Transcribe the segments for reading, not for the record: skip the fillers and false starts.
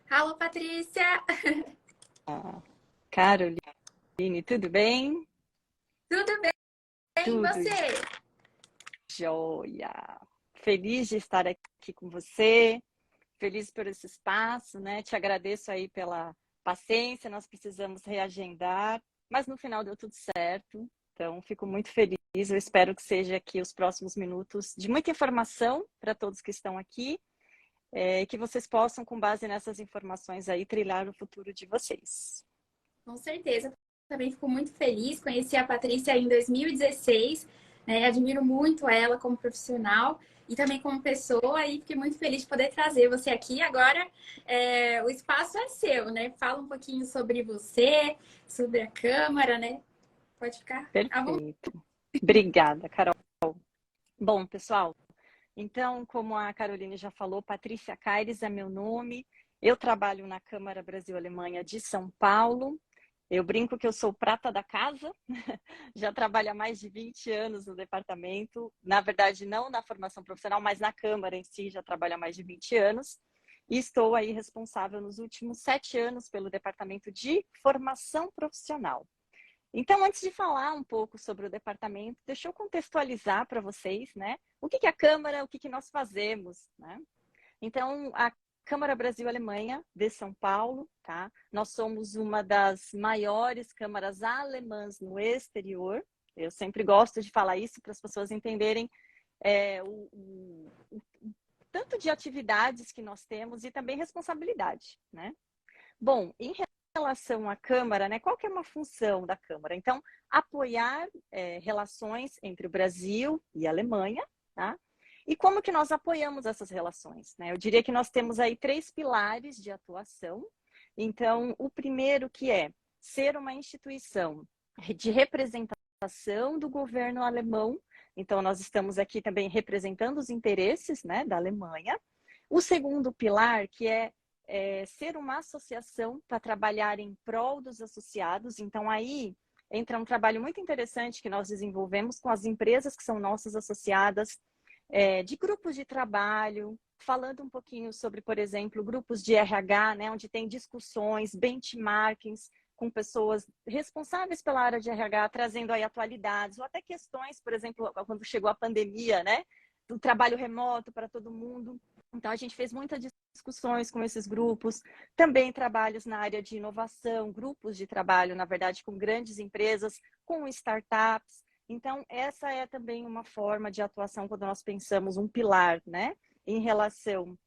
Alô, Patrícia! Caroline, tudo bem? Tudo bem, e Tudo você? jóia. Feliz de estar aqui com você, feliz por esse espaço, né? Te agradeço aí pela paciência, nós precisamos reagendar, mas no final deu tudo certo. Então, fico muito feliz. Eu espero que seja aqui os próximos minutos de muita informação para todos que estão aqui, e que vocês possam, com base nessas informações aí, trilhar o futuro de vocês. Com certeza. Também fico muito feliz. Conheci a Patrícia em 2016, né? Admiro muito ela como profissional e também como pessoa. E fiquei muito feliz de poder trazer você aqui. Agora, o espaço é seu, né? Fala um pouquinho sobre você, sobre a Câmara, né? Pode ficar à vontade. Perfeito. Obrigada, Carol. Bom, pessoal, então, como a Caroline já falou, Patrícia Caires é meu nome. Eu trabalho na Câmara Brasil-Alemanha de São Paulo. Eu brinco que eu sou prata da casa. Já trabalho há mais de 20 anos no departamento. Na verdade, não na formação profissional, mas na Câmara em si, já trabalho há mais de 20 anos. E estou aí responsável nos últimos 7 anos pelo departamento de formação profissional. Então, antes de falar um pouco sobre o departamento, deixa eu contextualizar para vocês, né? O que é a Câmara, o que nós fazemos, né? Então, a Câmara Brasil-Alemanha de São Paulo, tá? Nós somos uma das maiores câmaras alemãs no exterior. Eu sempre gosto de falar isso para as pessoas entenderem o tanto de atividades que nós temos e também responsabilidade, né? Bom, em relação à Câmara, né, qual que é uma função da Câmara? Então, apoiar relações entre o Brasil e a Alemanha, tá? E como que nós apoiamos essas relações, né? Eu diria que nós temos aí 3 pilares de atuação. Então, o primeiro que é ser uma instituição de representação do governo alemão. Então, nós estamos aqui também representando os interesses, né, da Alemanha. O segundo pilar, que é ser uma associação para trabalhar em prol dos associados. Então, aí entra um trabalho muito interessante que nós desenvolvemos com as empresas que são nossas associadas, de grupos de trabalho, falando um pouquinho sobre, por exemplo, grupos de RH, né, onde tem discussões, benchmarkings com pessoas responsáveis pela área de RH, trazendo aí atualidades, ou até questões, por exemplo, quando chegou a pandemia, né, do trabalho remoto para todo mundo. Então, a gente fez muitas discussões com esses grupos, também trabalhos na área de inovação, grupos de trabalho, na verdade, com grandes empresas, com startups. Então, essa é também uma forma de atuação quando nós pensamos um pilar, né, em relação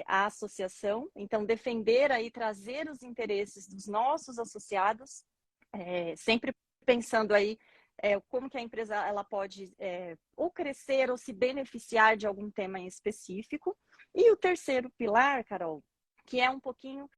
à associação. Então, defender aí, trazer os interesses dos nossos associados, sempre pensando aí como que a empresa ela pode ou crescer ou se beneficiar de algum tema em específico. E o terceiro pilar, Carol, que é um pouquinho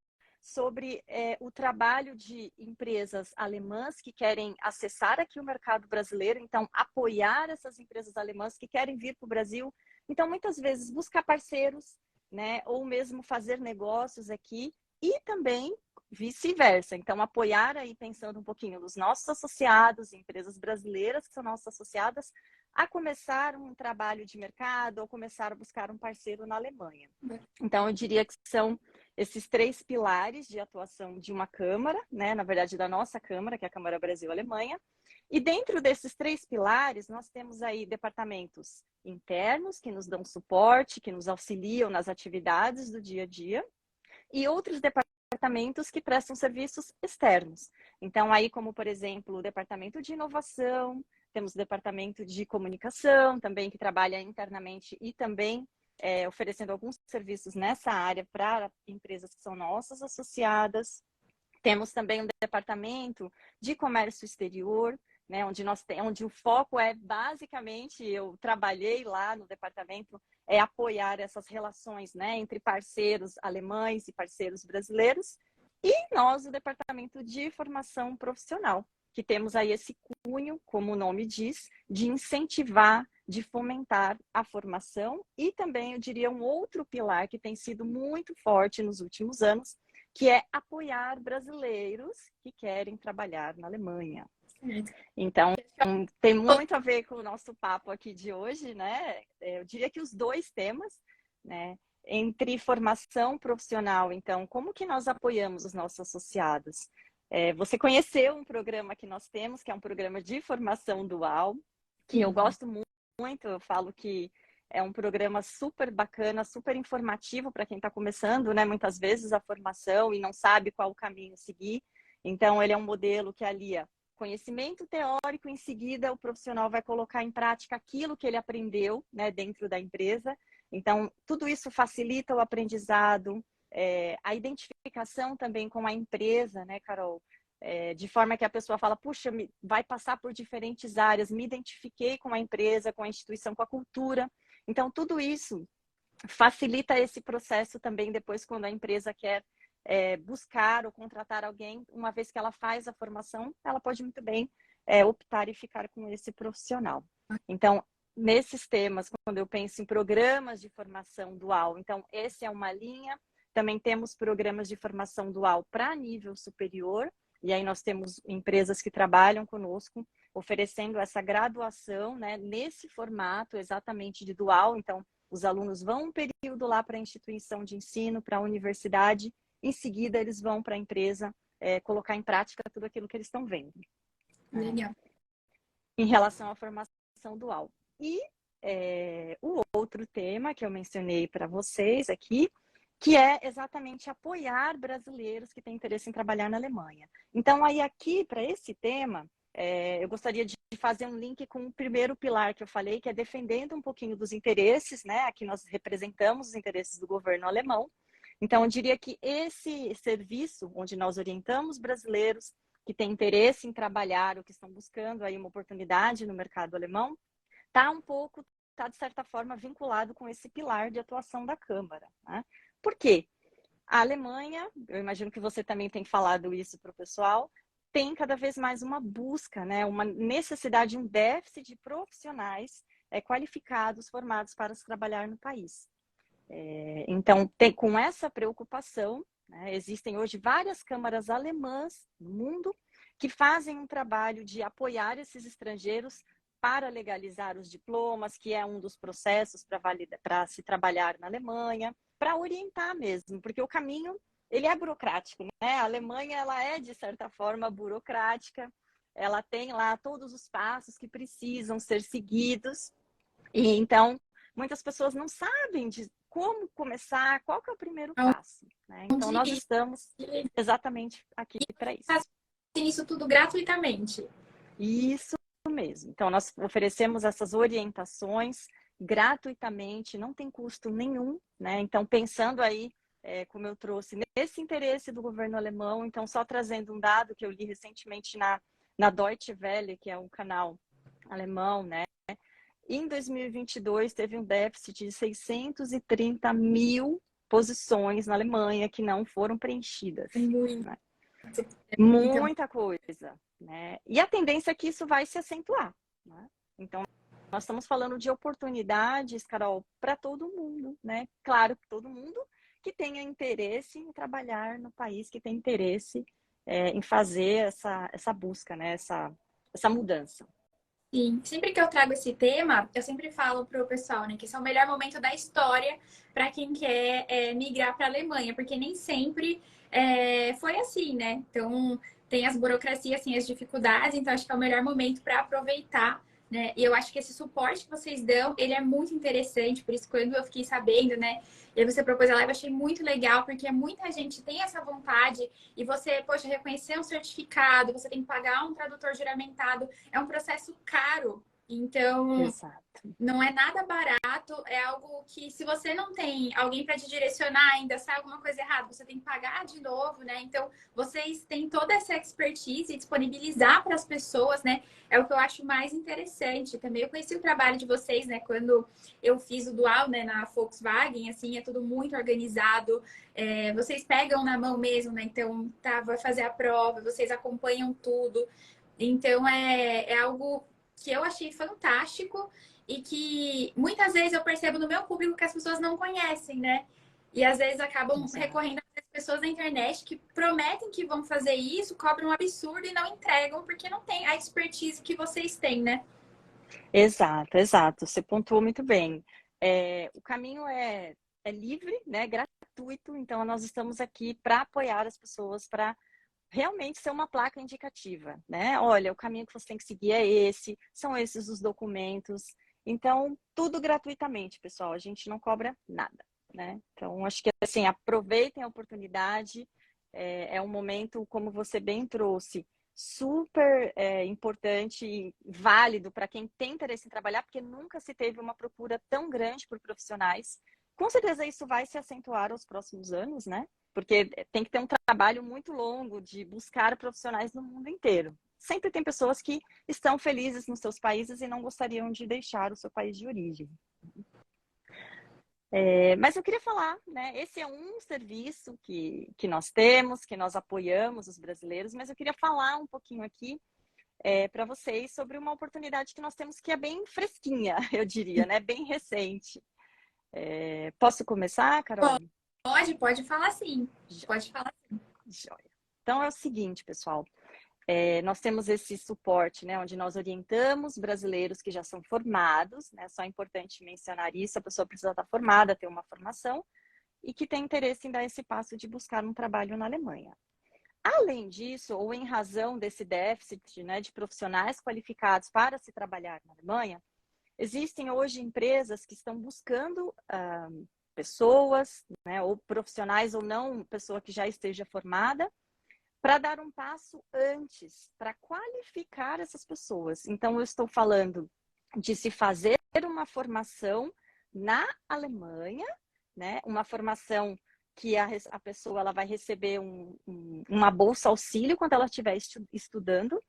sobre o trabalho de empresas alemãs que querem acessar aqui o mercado brasileiro, então apoiar essas empresas alemãs que querem vir para o Brasil. Então, muitas vezes, buscar parceiros, né, ou mesmo fazer negócios aqui e também vice-versa. Então, apoiar aí, pensando um pouquinho nos nossos associados, empresas brasileiras que são nossas associadas, a começar um trabalho de mercado ou começar a buscar um parceiro na Alemanha. Então, eu diria que são esses 3 pilares de atuação de uma Câmara, né? Na verdade, da nossa Câmara, que é a Câmara Brasil-Alemanha. E dentro desses 3 pilares, nós temos aí departamentos internos, que nos dão suporte, que nos auxiliam nas atividades do dia a dia, e outros departamentos que prestam serviços externos. Então, aí, como, por exemplo, o departamento de inovação, temos o departamento de comunicação, também que trabalha internamente e também oferecendo alguns serviços nessa área para empresas que são nossas associadas. Temos também um departamento de comércio exterior, né, onde o foco é basicamente, eu trabalhei lá no departamento, apoiar essas relações, né, entre parceiros alemães e parceiros brasileiros. E nós, o departamento de formação profissional, que temos aí esse cunho, como o nome diz, de incentivar, de fomentar a formação e também, eu diria, um outro pilar que tem sido muito forte nos últimos anos, que é apoiar brasileiros que querem trabalhar na Alemanha. Então, tem muito a ver com o nosso papo aqui de hoje, né? Eu diria que os 2 temas, né? entre formação profissional, então, como que nós apoiamos os nossos associados? Você conheceu um programa que nós temos, que é um programa de formação dual, que eu gosto muito, eu falo que é um programa super bacana, super informativo para quem está começando, né? Muitas vezes a formação e não sabe qual o caminho seguir. Então, ele é um modelo que alia conhecimento teórico, em seguida o profissional vai colocar em prática aquilo que ele aprendeu, né, dentro da empresa. Então, tudo isso facilita o aprendizado, a identificação também com a empresa, né, Carol? De forma que a pessoa fala, puxa, vai passar por diferentes áreas, me identifiquei com a empresa, com a instituição, com a cultura. Então, tudo isso facilita esse processo também depois quando a empresa quer buscar ou contratar alguém, uma vez que ela faz a formação, ela pode muito bem optar e ficar com esse profissional. Então, nesses temas, quando eu penso em programas de formação dual, então, esse é uma linha. Também temos programas de formação dual para nível superior, e aí nós temos empresas que trabalham conosco, oferecendo essa graduação, né, nesse formato exatamente de dual. Então, os alunos vão um período lá para a instituição de ensino, para a universidade, em seguida eles vão para a empresa colocar em prática tudo aquilo que eles estão vendo. Legal. Em relação à formação dual. E o outro tema que eu mencionei para vocês aqui, que é exatamente apoiar brasileiros que têm interesse em trabalhar na Alemanha. Então, aí aqui, para esse tema, eu gostaria de fazer um link com o primeiro pilar que eu falei, que é defendendo um pouquinho dos interesses, né? Aqui nós representamos os interesses do governo alemão. Então, eu diria que esse serviço, onde nós orientamos brasileiros que têm interesse em trabalhar ou que estão buscando aí uma oportunidade no mercado alemão, está de certa forma vinculado com esse pilar de atuação da Câmara, né? Por quê? A Alemanha, eu imagino que você também tem falado isso para o pessoal, tem cada vez mais uma busca, né? Uma necessidade, um déficit de profissionais qualificados, formados para se trabalhar no país. Então, com essa preocupação, né, existem hoje várias câmaras alemãs no mundo que fazem um trabalho de apoiar esses estrangeiros para legalizar os diplomas, que é um dos processos para se trabalhar na Alemanha, para orientar mesmo, porque o caminho ele é burocrático, né? A Alemanha ela é de certa forma burocrática, ela tem lá todos os passos que precisam ser seguidos e então muitas pessoas não sabem de como começar, qual que é o primeiro passo, né? Então nós estamos exatamente aqui para isso. Isso tudo gratuitamente. Isso mesmo. Então, nós oferecemos essas orientações gratuitamente, não tem custo nenhum, né? Então, pensando aí, como eu trouxe, nesse interesse do governo alemão, então, só trazendo um dado que eu li recentemente na Deutsche Welle, que é um canal alemão, né? Em 2022, teve um déficit de 630 mil posições na Alemanha que não foram preenchidas. Muito. Né? Muita coisa, né? E a tendência é que isso vai se acentuar, né? Então, nós estamos falando de oportunidades, Carol, para todo mundo, né? Claro, todo mundo que tenha interesse em trabalhar no país, que tem interesse em fazer essa busca, né? Essa mudança. Sim, sempre que eu trago esse tema, eu sempre falo para o pessoal, né, que esse é o melhor momento da história para quem quer migrar para a Alemanha, porque nem sempre foi assim, né? Então, tem as burocracias, assim, as dificuldades, então acho que é o melhor momento para aproveitar, né? E eu acho que esse suporte que vocês dão, ele é muito interessante, por isso quando eu fiquei sabendo, né, e você propôs a live, eu achei muito legal, porque muita gente tem essa vontade e você, poxa, reconhecer um certificado, você tem que pagar um tradutor juramentado, é um processo caro. Então, Exato. não é nada barato, é algo que se você não tem alguém para te direcionar ainda, sai alguma coisa errada, você tem que pagar de novo, né? Então, vocês têm toda essa expertise e disponibilizar para as pessoas, né? É o que eu acho mais interessante. Também eu conheci o trabalho de vocês, né? Quando eu fiz o dual, né, na Volkswagen, assim, é tudo muito organizado. Vocês pegam na mão mesmo, né? Então, tá, vai fazer a prova, vocês acompanham tudo. Então, é algo que eu achei fantástico e que muitas vezes eu percebo no meu público que as pessoas não conhecem, né? E às vezes acabam recorrendo às pessoas na internet que prometem que vão fazer isso, cobram um absurdo e não entregam porque não tem a expertise que vocês têm, né? Exato, exato. Você pontuou muito bem. O caminho é é livre, né, gratuito, então nós estamos aqui para apoiar as pessoas, para realmente ser uma placa indicativa, né? Olha, o caminho que você tem que seguir é esse, são esses os documentos. Então, tudo gratuitamente, pessoal, a gente não cobra nada, né? Então, acho que assim, aproveitem a oportunidade, é um momento, como você bem trouxe, super importante e válido para quem tem interesse em trabalhar, porque nunca se teve uma procura tão grande por profissionais. Com certeza isso vai se acentuar aos próximos anos, né? Porque tem que ter um trabalho muito longo de buscar profissionais no mundo inteiro. Sempre tem pessoas que estão felizes nos seus países e não gostariam de deixar o seu país de origem. Mas eu queria falar, né? Esse é um serviço que nós temos, que nós apoiamos os brasileiros, mas eu queria falar um pouquinho aqui para vocês sobre uma oportunidade que nós temos que é bem fresquinha, eu diria, né? Bem recente. Posso começar, Carol? Pode falar sim. Pode falar sim. Joia. Então é o seguinte, pessoal. Nós temos esse suporte, né, onde nós orientamos brasileiros que já são formados, né, só é importante mencionar isso, a pessoa precisa estar formada, ter uma formação, e que tem interesse em dar esse passo de buscar um trabalho na Alemanha. Além disso, ou em razão desse déficit, né, de profissionais qualificados para se trabalhar na Alemanha, existem hoje empresas que estão buscando pessoas, né, ou profissionais ou não, pessoa que já esteja formada, para dar um passo antes, para qualificar essas pessoas. Então, eu estou falando de se fazer uma formação na Alemanha, né? Uma formação que a pessoa ela vai receber uma bolsa auxílio quando ela estiver estudando,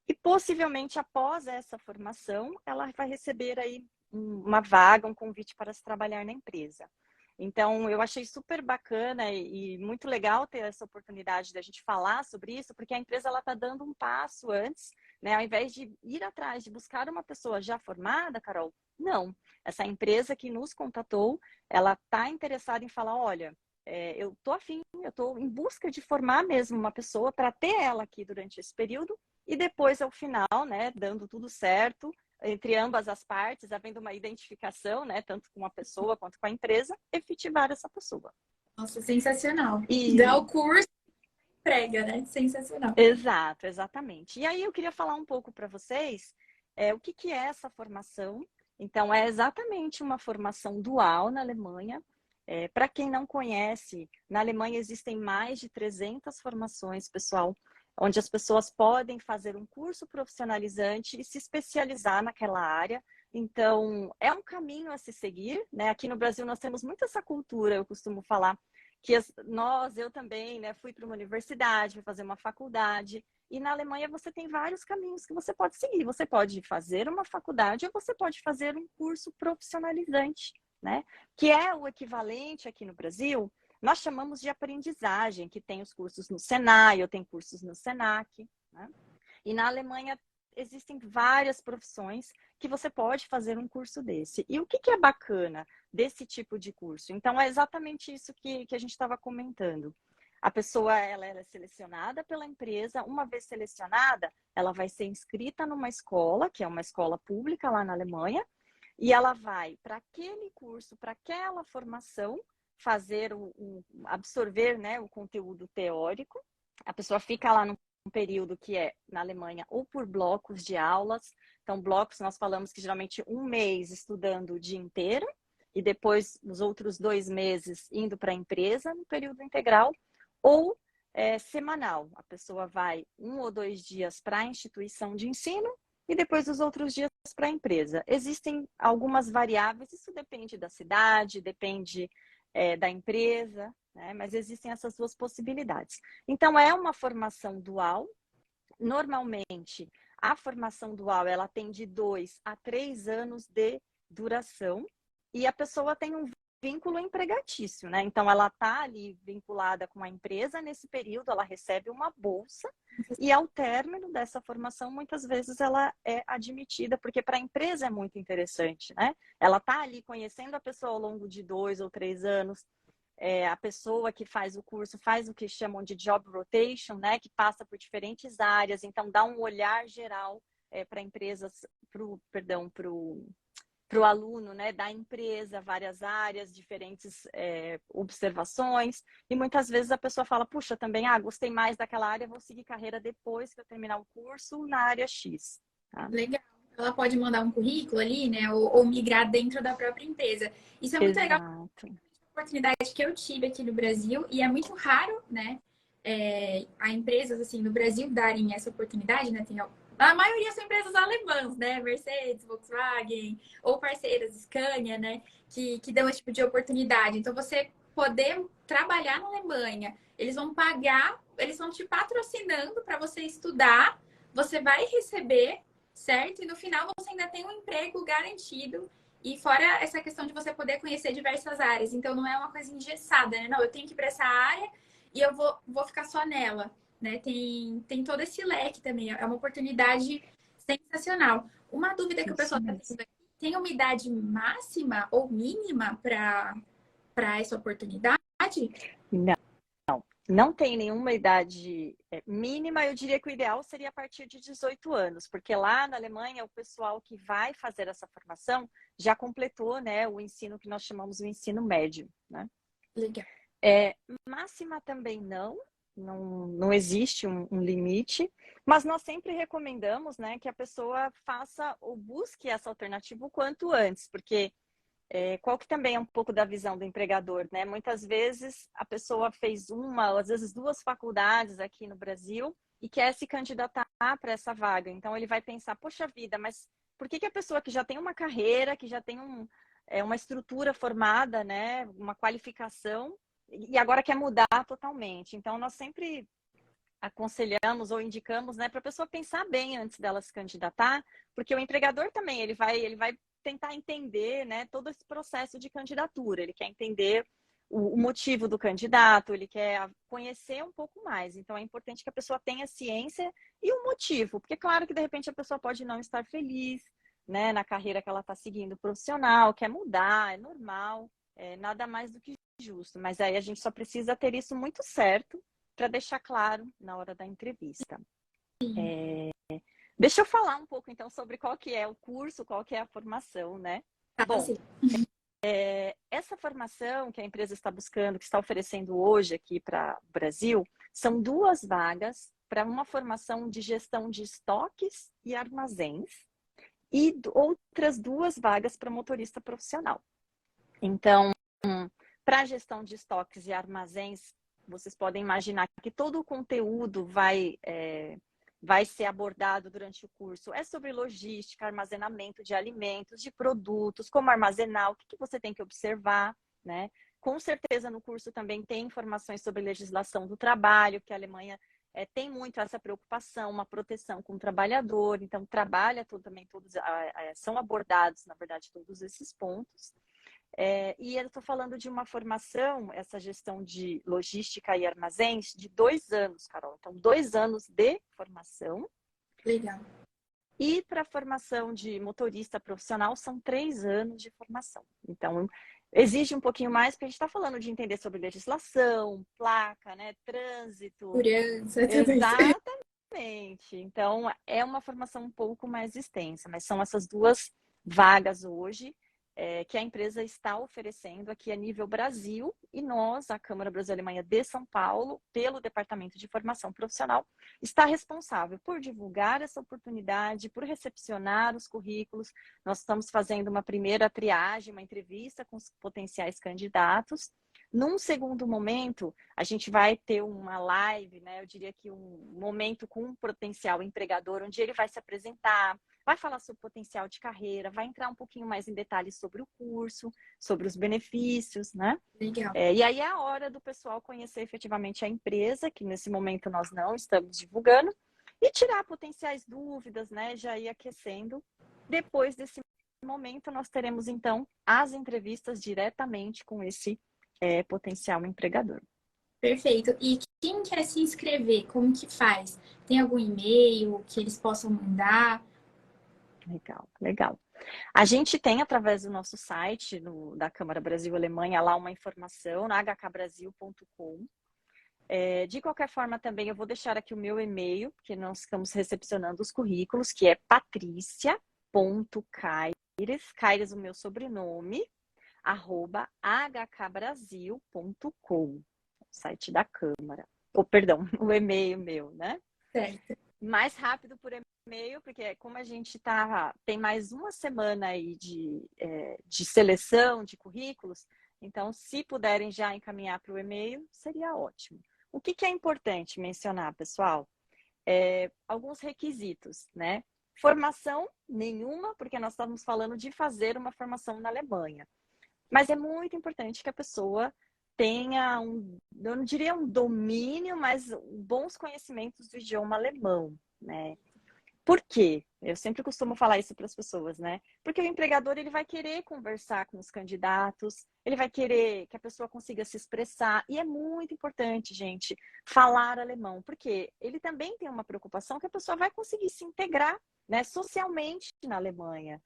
e possivelmente após essa formação, ela vai receber aí uma vaga, um convite para se trabalhar na empresa. Então, eu achei super bacana e muito legal ter essa oportunidade da gente falar sobre isso, porque a empresa ela está dando um passo antes, né? Ao invés de ir atrás de buscar uma pessoa já formada, Carol, não. Essa empresa que nos contatou, ela está interessada em falar, olha, eu estou afim, eu estou em busca de formar mesmo uma pessoa para ter ela aqui durante esse período e depois, ao final, né, dando tudo certo, entre ambas as partes, havendo uma identificação, né, tanto com a pessoa quanto com a empresa, efetivar essa pessoa. Nossa, sensacional. Dá E o curso, prega, né? Sensacional. exato, exatamente. E aí eu queria falar um pouco para vocês o que é essa formação. Então, é exatamente uma formação dual na Alemanha. Para quem não conhece, na Alemanha existem mais de 300 formações, pessoal, onde as pessoas podem fazer um curso profissionalizante e se especializar naquela área. Então, é um caminho a se seguir, né? Aqui no Brasil nós temos muito essa cultura, eu costumo falar, que eu também, né, fui para uma universidade, fui fazer uma faculdade, e na Alemanha você tem vários caminhos que você pode seguir. Você pode fazer uma faculdade ou você pode fazer um curso profissionalizante, né? Que é o equivalente aqui no Brasil, nós chamamos de aprendizagem, que tem os cursos no Senai, ou tem cursos no Senac, né? E na Alemanha existem várias profissões que você pode fazer um curso desse. E o que é bacana desse tipo de curso? Então, é exatamente isso que a gente estava comentando. A pessoa ela é selecionada pela empresa. Uma vez selecionada, ela vai ser inscrita numa escola, que é uma escola pública lá na Alemanha, e ela vai para aquele curso, para aquela formação, fazer absorver, né, o conteúdo teórico. A pessoa fica lá num período que é na Alemanha ou por blocos de aulas. Então, blocos nós falamos que geralmente um mês estudando o dia inteiro e depois os outros 2 meses indo para a empresa no período integral, ou semanal. A pessoa vai 1 ou 2 dias para a instituição de ensino e depois os outros dias para a empresa. Existem algumas variáveis, isso depende da cidade, depende da empresa, né? Mas existem essas duas possibilidades. Então, é uma formação dual. Normalmente, a formação dual ela tem de 2 a 3 anos de duração e a pessoa tem um vínculo empregatício, né? Então, ela está ali vinculada com a empresa nesse período, ela recebe uma bolsa e ao término dessa formação, muitas vezes ela é admitida, porque para a empresa é muito interessante, né? Ela está ali conhecendo a pessoa ao longo de 2 ou 3 anos, a pessoa que faz o curso faz o que chamam de job rotation, né? Que passa por diferentes áreas, então dá um olhar geral para empresas, para o aluno, né, da empresa, várias áreas, diferentes observações, e muitas vezes a pessoa fala, puxa, também, gostei mais daquela área, vou seguir carreira depois que eu terminar o curso na área X. Tá? Legal. Ela pode mandar um currículo ali, né? Ou migrar dentro da própria empresa. Isso é muito legal. Exato. Oportunidade que eu tive aqui no Brasil, e é muito raro, né? A empresas, assim, no Brasil darem essa oportunidade, né? A maioria são empresas alemãs, né? Mercedes, Volkswagen, ou parceiras, Scania, né? Que dão esse tipo de oportunidade. Então, você poder trabalhar na Alemanha, eles vão pagar, eles vão te patrocinando para você estudar, você vai receber, certo? E no final você ainda tem um emprego garantido. E fora essa questão de você poder conhecer diversas áreas. Então, não é uma coisa engessada, né? Não, eu tenho que ir para essa área e eu vou ficar só nela, né? Tem todo esse leque também. É uma oportunidade sensacional. Uma dúvida que o Isso pessoal está mesmo. tendo aqui, tem uma idade máxima ou mínima para essa oportunidade? Não tem nenhuma idade mínima, eu diria que o ideal seria a partir de 18 anos, porque lá na Alemanha o pessoal que vai fazer essa formação já completou, né, o ensino que nós chamamos de ensino médio, né? Legal. Máxima também não existe um limite, mas nós sempre recomendamos, né, que a pessoa faça ou busque essa alternativa o quanto antes, porque qual que também é um pouco da visão do empregador, né? Muitas vezes a pessoa fez uma, ou às vezes duas faculdades aqui no Brasil e quer se candidatar para essa vaga. Então ele vai pensar, poxa vida, mas por que a pessoa que já tem uma carreira, que já tem uma estrutura formada, né? Uma qualificação, e agora quer mudar totalmente? Então nós sempre aconselhamos ou indicamos, né, para a pessoa pensar bem antes dela se candidatar, porque o empregador também ele vai tentar entender, né, todo esse processo de candidatura. Ele quer entender o motivo do candidato, ele quer conhecer um pouco mais. Então é importante que a pessoa tenha ciência e o motivo, porque claro que de repente a pessoa pode não estar feliz, né, na carreira que ela está seguindo profissional, quer mudar, é normal, nada mais do que justo. Mas aí a gente só precisa ter isso muito certo para deixar claro na hora da entrevista. Deixa eu falar um pouco, então, sobre qual que é o curso, qual que é a formação, né? Tá, Bom, sim. essa formação que a empresa está buscando, que está oferecendo hoje aqui para o Brasil, são 2 vagas para uma formação de gestão de estoques e armazéns e outras 2 vagas para motorista profissional. Então, para a gestão de estoques e armazéns, vocês podem imaginar que todo o conteúdo vai ser abordado durante o curso. É sobre logística, armazenamento de alimentos, de produtos, como armazenar, o que você tem que observar, né? Com certeza no curso também tem informações sobre legislação do trabalho, que a Alemanha tem muito essa preocupação, uma proteção com o trabalhador, então trabalha também todos, são abordados, na verdade, todos esses pontos. E eu estou falando de uma formação, essa gestão de logística e armazéns, de 2 anos, Carol. Então, 2 anos de formação. Legal. E para a formação de motorista profissional, são 3 anos de formação. Então, exige um pouquinho mais, porque a gente está falando de entender sobre legislação, placa, né, trânsito. Segurança, tudo isso. Exatamente. Então, é uma formação um pouco mais extensa, mas são essas 2 vagas hoje que a empresa está oferecendo aqui a nível Brasil, e nós, a Câmara Brasil-Alemanha de São Paulo, pelo Departamento de Formação Profissional, está responsável por divulgar essa oportunidade, por recepcionar os currículos. Nós estamos fazendo uma primeira triagem, uma entrevista com os potenciais candidatos. Num segundo momento, a gente vai ter uma live, né? Eu diria que um momento com um potencial empregador, onde ele vai se apresentar, vai falar sobre o potencial de carreira, vai entrar um pouquinho mais em detalhes sobre o curso, sobre os benefícios, né? Legal. E aí é a hora do pessoal conhecer efetivamente a empresa, que nesse momento nós não estamos divulgando, e tirar potenciais dúvidas, né? Já ir aquecendo. Depois desse momento, nós teremos, então, as entrevistas diretamente com esse potencial empregador. Perfeito. E quem quer se inscrever, como que faz? Tem algum e-mail que eles possam mandar? Legal, legal. A gente tem, através do nosso site, da Câmara Brasil-Alemanha, lá uma informação, na hkbrasil.com. De qualquer forma, também eu vou deixar aqui o meu e-mail, porque nós estamos recepcionando os currículos, que é patricia.kai, Caires, o meu sobrenome, @hkbrasil.com, site da Câmara. Ou, perdão, o e-mail meu, né? Certo. Mais rápido por e-mail, porque como a gente tem mais uma semana aí de seleção de currículos, então se puderem já encaminhar para o e-mail, seria ótimo. O que é importante mencionar, pessoal? Alguns requisitos, né? Formação nenhuma, porque nós estamos falando de fazer uma formação na Alemanha. Mas é muito importante que a pessoa tenha eu não diria um domínio, mas bons conhecimentos do idioma alemão, né? Por quê? Eu sempre costumo falar isso para as pessoas, né? Porque o empregador, ele vai querer conversar com os candidatos, ele vai querer que a pessoa consiga se expressar, e é muito importante, gente, falar alemão, porque ele também tem uma preocupação que a pessoa vai conseguir se integrar, né, socialmente na Alemanha.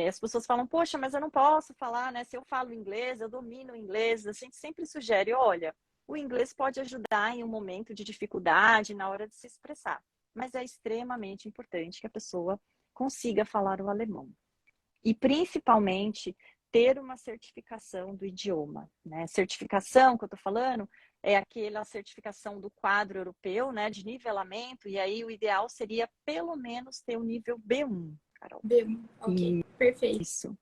As pessoas falam, poxa, mas eu não posso falar, né? Se eu falo inglês, eu domino o inglês. A gente sempre sugere, olha, o inglês pode ajudar em um momento de dificuldade, na hora de se expressar. Mas é extremamente importante que a pessoa consiga falar o alemão. E, principalmente, ter uma certificação do idioma, né? Certificação que eu estou falando é aquela certificação do quadro europeu, né? De nivelamento, e aí o ideal seria, pelo menos, ter o nível B1, Carol. B1, ok. Perfeito. Isso.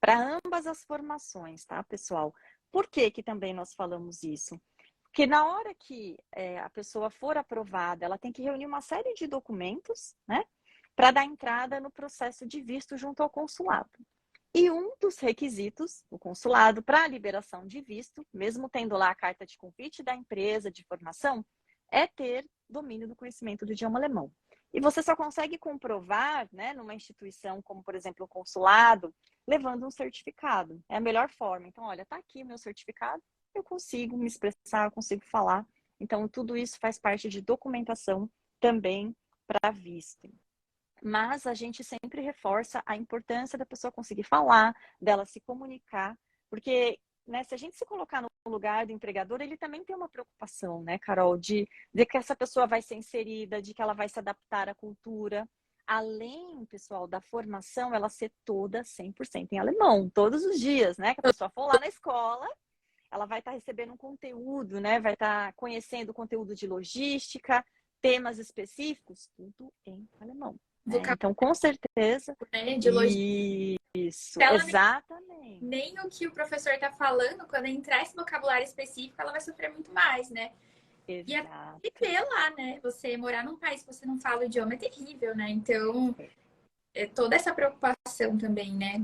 Para ambas as formações, tá, pessoal? Por que que também nós falamos isso? Porque na hora que a pessoa for aprovada, ela tem que reunir uma série de documentos, né? Para dar entrada no processo de visto junto ao consulado. E um dos requisitos do consulado para a liberação de visto, mesmo tendo lá a carta de convite da empresa de formação, é ter domínio do conhecimento do idioma alemão. E você só consegue comprovar, né, numa instituição como, por exemplo, o consulado, levando um certificado. É a melhor forma. Então, olha, tá aqui o meu certificado, eu consigo me expressar, eu consigo falar. Então, tudo isso faz parte de documentação também para visto. Mas a gente sempre reforça a importância da pessoa conseguir falar, dela se comunicar, porque, né, se a gente se colocar no lugar do empregador, ele também tem uma preocupação, né, Carol, de que essa pessoa vai ser inserida, de que ela vai se adaptar à cultura. Além, pessoal, da formação, ela ser toda 100% em alemão, todos os dias, né? Que a pessoa for lá na escola, ela vai estar recebendo um conteúdo, né? Vai estar conhecendo conteúdo de logística, temas específicos, tudo em alemão. Né? Então, com certeza, né, de logística. isso, exatamente. Nem o que o professor está falando, quando entrar esse vocabulário específico, ela vai sofrer muito mais, né? Exato. E é viver lá, né? Você morar num país que você não fala o idioma é terrível, né? Então, toda essa preocupação também, né?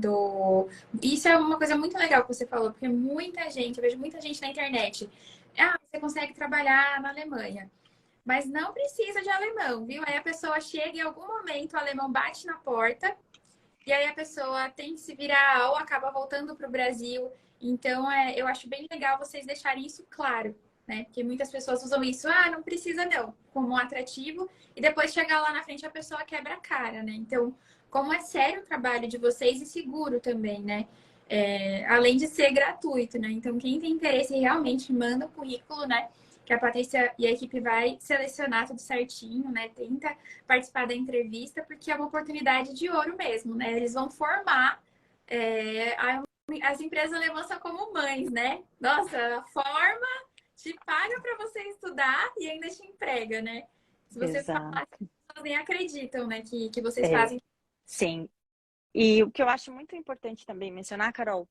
Isso é uma coisa muito legal que você falou, porque muita gente, eu vejo muita gente na internet. Ah, você consegue trabalhar na Alemanha, mas não precisa de alemão, viu? Aí a pessoa chega em algum momento, o alemão bate na porta, e aí a pessoa tem que se virar ou acaba voltando para o Brasil. Então, eu acho bem legal vocês deixarem isso claro, né? Porque muitas pessoas usam isso, não precisa não, como um atrativo, e depois chegar lá na frente a pessoa quebra a cara, né? Então, como é sério o trabalho de vocês e seguro também, né? Além de ser gratuito, né? Então, quem tem interesse realmente manda o currículo, né? Que a Patrícia e a equipe vai selecionar tudo certinho, né? Tenta participar da entrevista, porque é uma oportunidade de ouro mesmo, né? Eles vão formar as empresas alemãs são como mães, né? Nossa, forma, te paga para você estudar e ainda te emprega, né? Se você falar, as Exato. pessoas nem acreditam, né? Que vocês fazem. Sim. E o que eu acho muito importante também mencionar, Carol,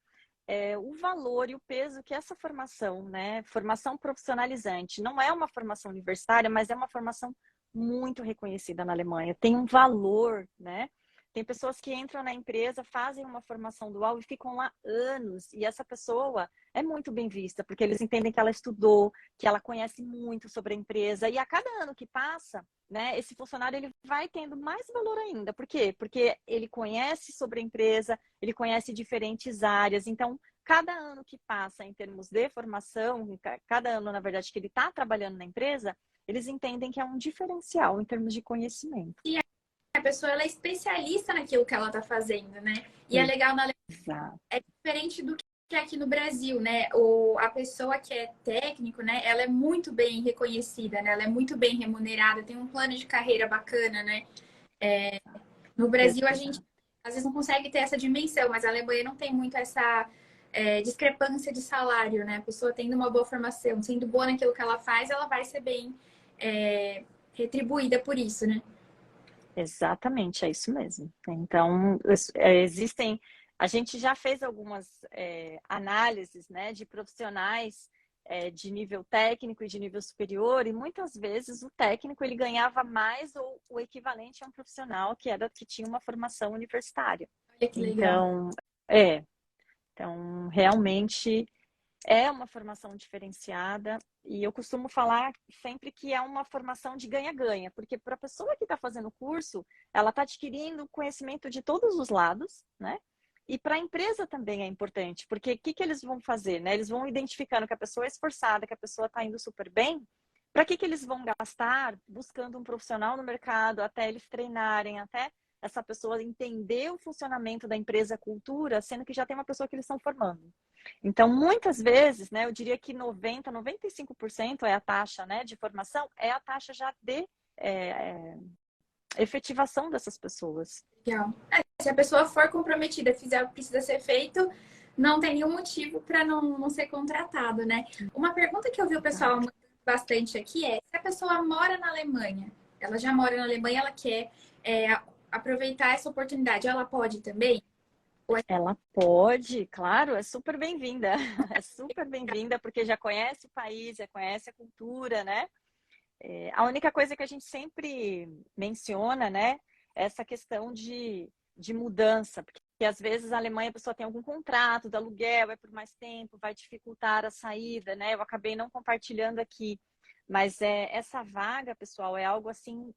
é o valor e o peso que essa formação, né? Formação profissionalizante, não é uma formação universitária, mas é uma formação muito reconhecida na Alemanha. Tem um valor, né? Tem pessoas que entram na empresa, fazem uma formação dual e ficam lá anos. E essa pessoa é muito bem vista, porque eles entendem que ela estudou, que ela conhece muito sobre a empresa. E a cada ano que passa, né, esse funcionário ele vai tendo mais valor ainda. Por quê? Porque ele conhece sobre a empresa, ele conhece diferentes áreas. Então, cada ano que passa em termos de formação, cada ano, na verdade, que ele está trabalhando na empresa, eles entendem que é um diferencial em termos de conhecimento. E a pessoa ela é especialista naquilo que ela está fazendo, né? E é legal na Exato. é diferente do que é aqui no Brasil, né? A pessoa que é técnico, né? Ela é muito bem reconhecida, né? Ela é muito bem remunerada, tem um plano de carreira bacana, né? No Brasil, a gente às vezes não consegue ter essa dimensão, mas a Alemanha não tem muito essa discrepância de salário, né? A pessoa tendo uma boa formação, sendo boa naquilo que ela faz, ela vai ser bem retribuída por isso, né? Exatamente, é isso mesmo. Então, existem. A gente já fez algumas análises, né, de profissionais de nível técnico e de nível superior, e muitas vezes o técnico ele ganhava mais ou o equivalente a um profissional que tinha uma formação universitária. Olha que legal. Então, então realmente é uma formação diferenciada e eu costumo falar sempre que é uma formação de ganha-ganha, porque para a pessoa que está fazendo o curso, ela está adquirindo conhecimento de todos os lados, né? E para a empresa também é importante, porque o que eles vão fazer, né? Eles vão identificando que a pessoa é esforçada, que a pessoa está indo super bem, para que eles vão gastar buscando um profissional no mercado, até eles treinarem, até essa pessoa entender o funcionamento da empresa, a cultura, sendo que já tem uma pessoa que eles estão formando. Então, muitas vezes, né, eu diria que 95% é a taxa, né, de formação, é a taxa já de efetivação dessas pessoas. Legal. Se a pessoa for comprometida, fizer o que precisa ser feito, não tem nenhum motivo para não ser contratado, né? Uma pergunta que eu vi o pessoal bastante aqui é: se a pessoa mora na Alemanha, ela já mora na Alemanha, ela quer aproveitar essa oportunidade, ela pode também? Ela pode, claro, é super bem-vinda. É super bem-vinda porque já conhece o país, já conhece a cultura, né? A única coisa que a gente sempre menciona, né, é essa questão de mudança, porque às vezes a Alemanha a pessoa tem algum contrato de aluguel, é por mais tempo, vai dificultar a saída, né? Eu acabei não compartilhando aqui, mas essa vaga, pessoal, é algo assim,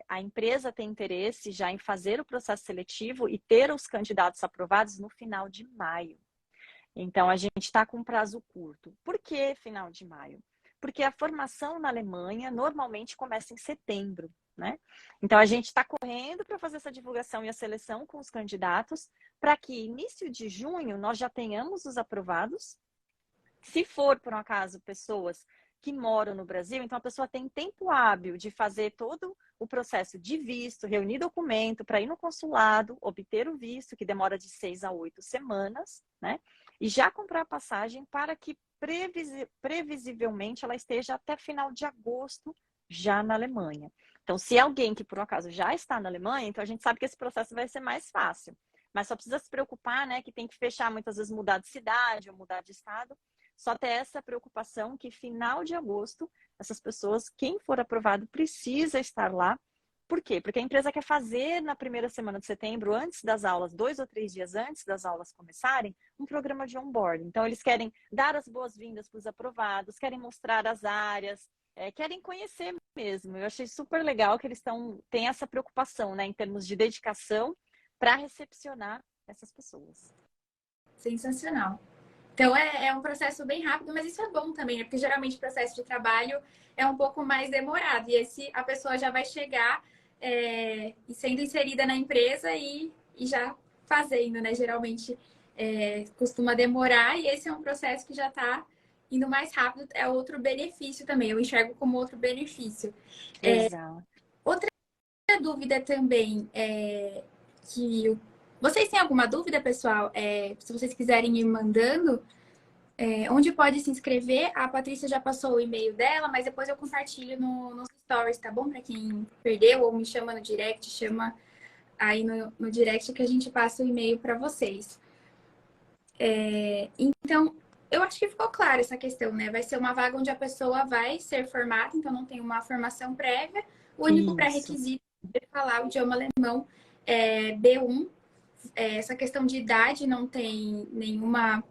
a empresa tem interesse já em fazer o processo seletivo e ter os candidatos aprovados no final de maio. Então, a gente está com um prazo curto. Por que final de maio? Porque a formação na Alemanha normalmente começa em setembro, né? Então, a gente está correndo para fazer essa divulgação e a seleção com os candidatos para que início de junho nós já tenhamos os aprovados. Se for, por um acaso, pessoas que moram no Brasil, então a pessoa tem tempo hábil de fazer todo o processo de visto, reunir documento para ir no consulado, obter o visto, que demora de 6 a 8 semanas, né? E já comprar a passagem para que previsivelmente ela esteja até final de agosto já na Alemanha. Então, se alguém que por um acaso já está na Alemanha, então a gente sabe que esse processo vai ser mais fácil. Mas só precisa se preocupar, né, que tem que fechar muitas vezes, mudar de cidade ou mudar de estado. Só ter essa preocupação que final de agosto, essas pessoas, quem for aprovado, precisa estar lá. Por quê? Porque a empresa quer fazer na primeira semana de setembro, antes das aulas, 2 ou 3 dias antes das aulas começarem, um programa de onboarding. Então, eles querem dar as boas-vindas para os aprovados, querem mostrar as áreas, querem conhecer mesmo. Eu achei super legal que eles têm essa preocupação, né, em termos de dedicação para recepcionar essas pessoas. Sensacional. Então é um processo bem rápido, mas isso é bom também, né? Porque geralmente o processo de trabalho é um pouco mais demorado. E esse a pessoa já vai chegar e sendo inserida na empresa e já fazendo, né? Geralmente costuma demorar e esse é um processo que já está indo mais rápido. É outro benefício também. Eu enxergo como outro benefício. Exato. Outra dúvida também que vocês têm alguma dúvida, pessoal? Se vocês quiserem ir mandando. Onde pode se inscrever, a Patrícia já passou o e-mail dela, mas depois eu compartilho nos stories, tá bom? Para quem perdeu ou me chama no direct, chama aí no direct que a gente passa o e-mail para vocês. Então, eu acho que ficou claro essa questão, né? Vai ser uma vaga onde a pessoa vai ser formada, então não tem uma formação prévia. O único pré-requisito é falar o idioma alemão B1. Essa questão de idade não tem nenhuma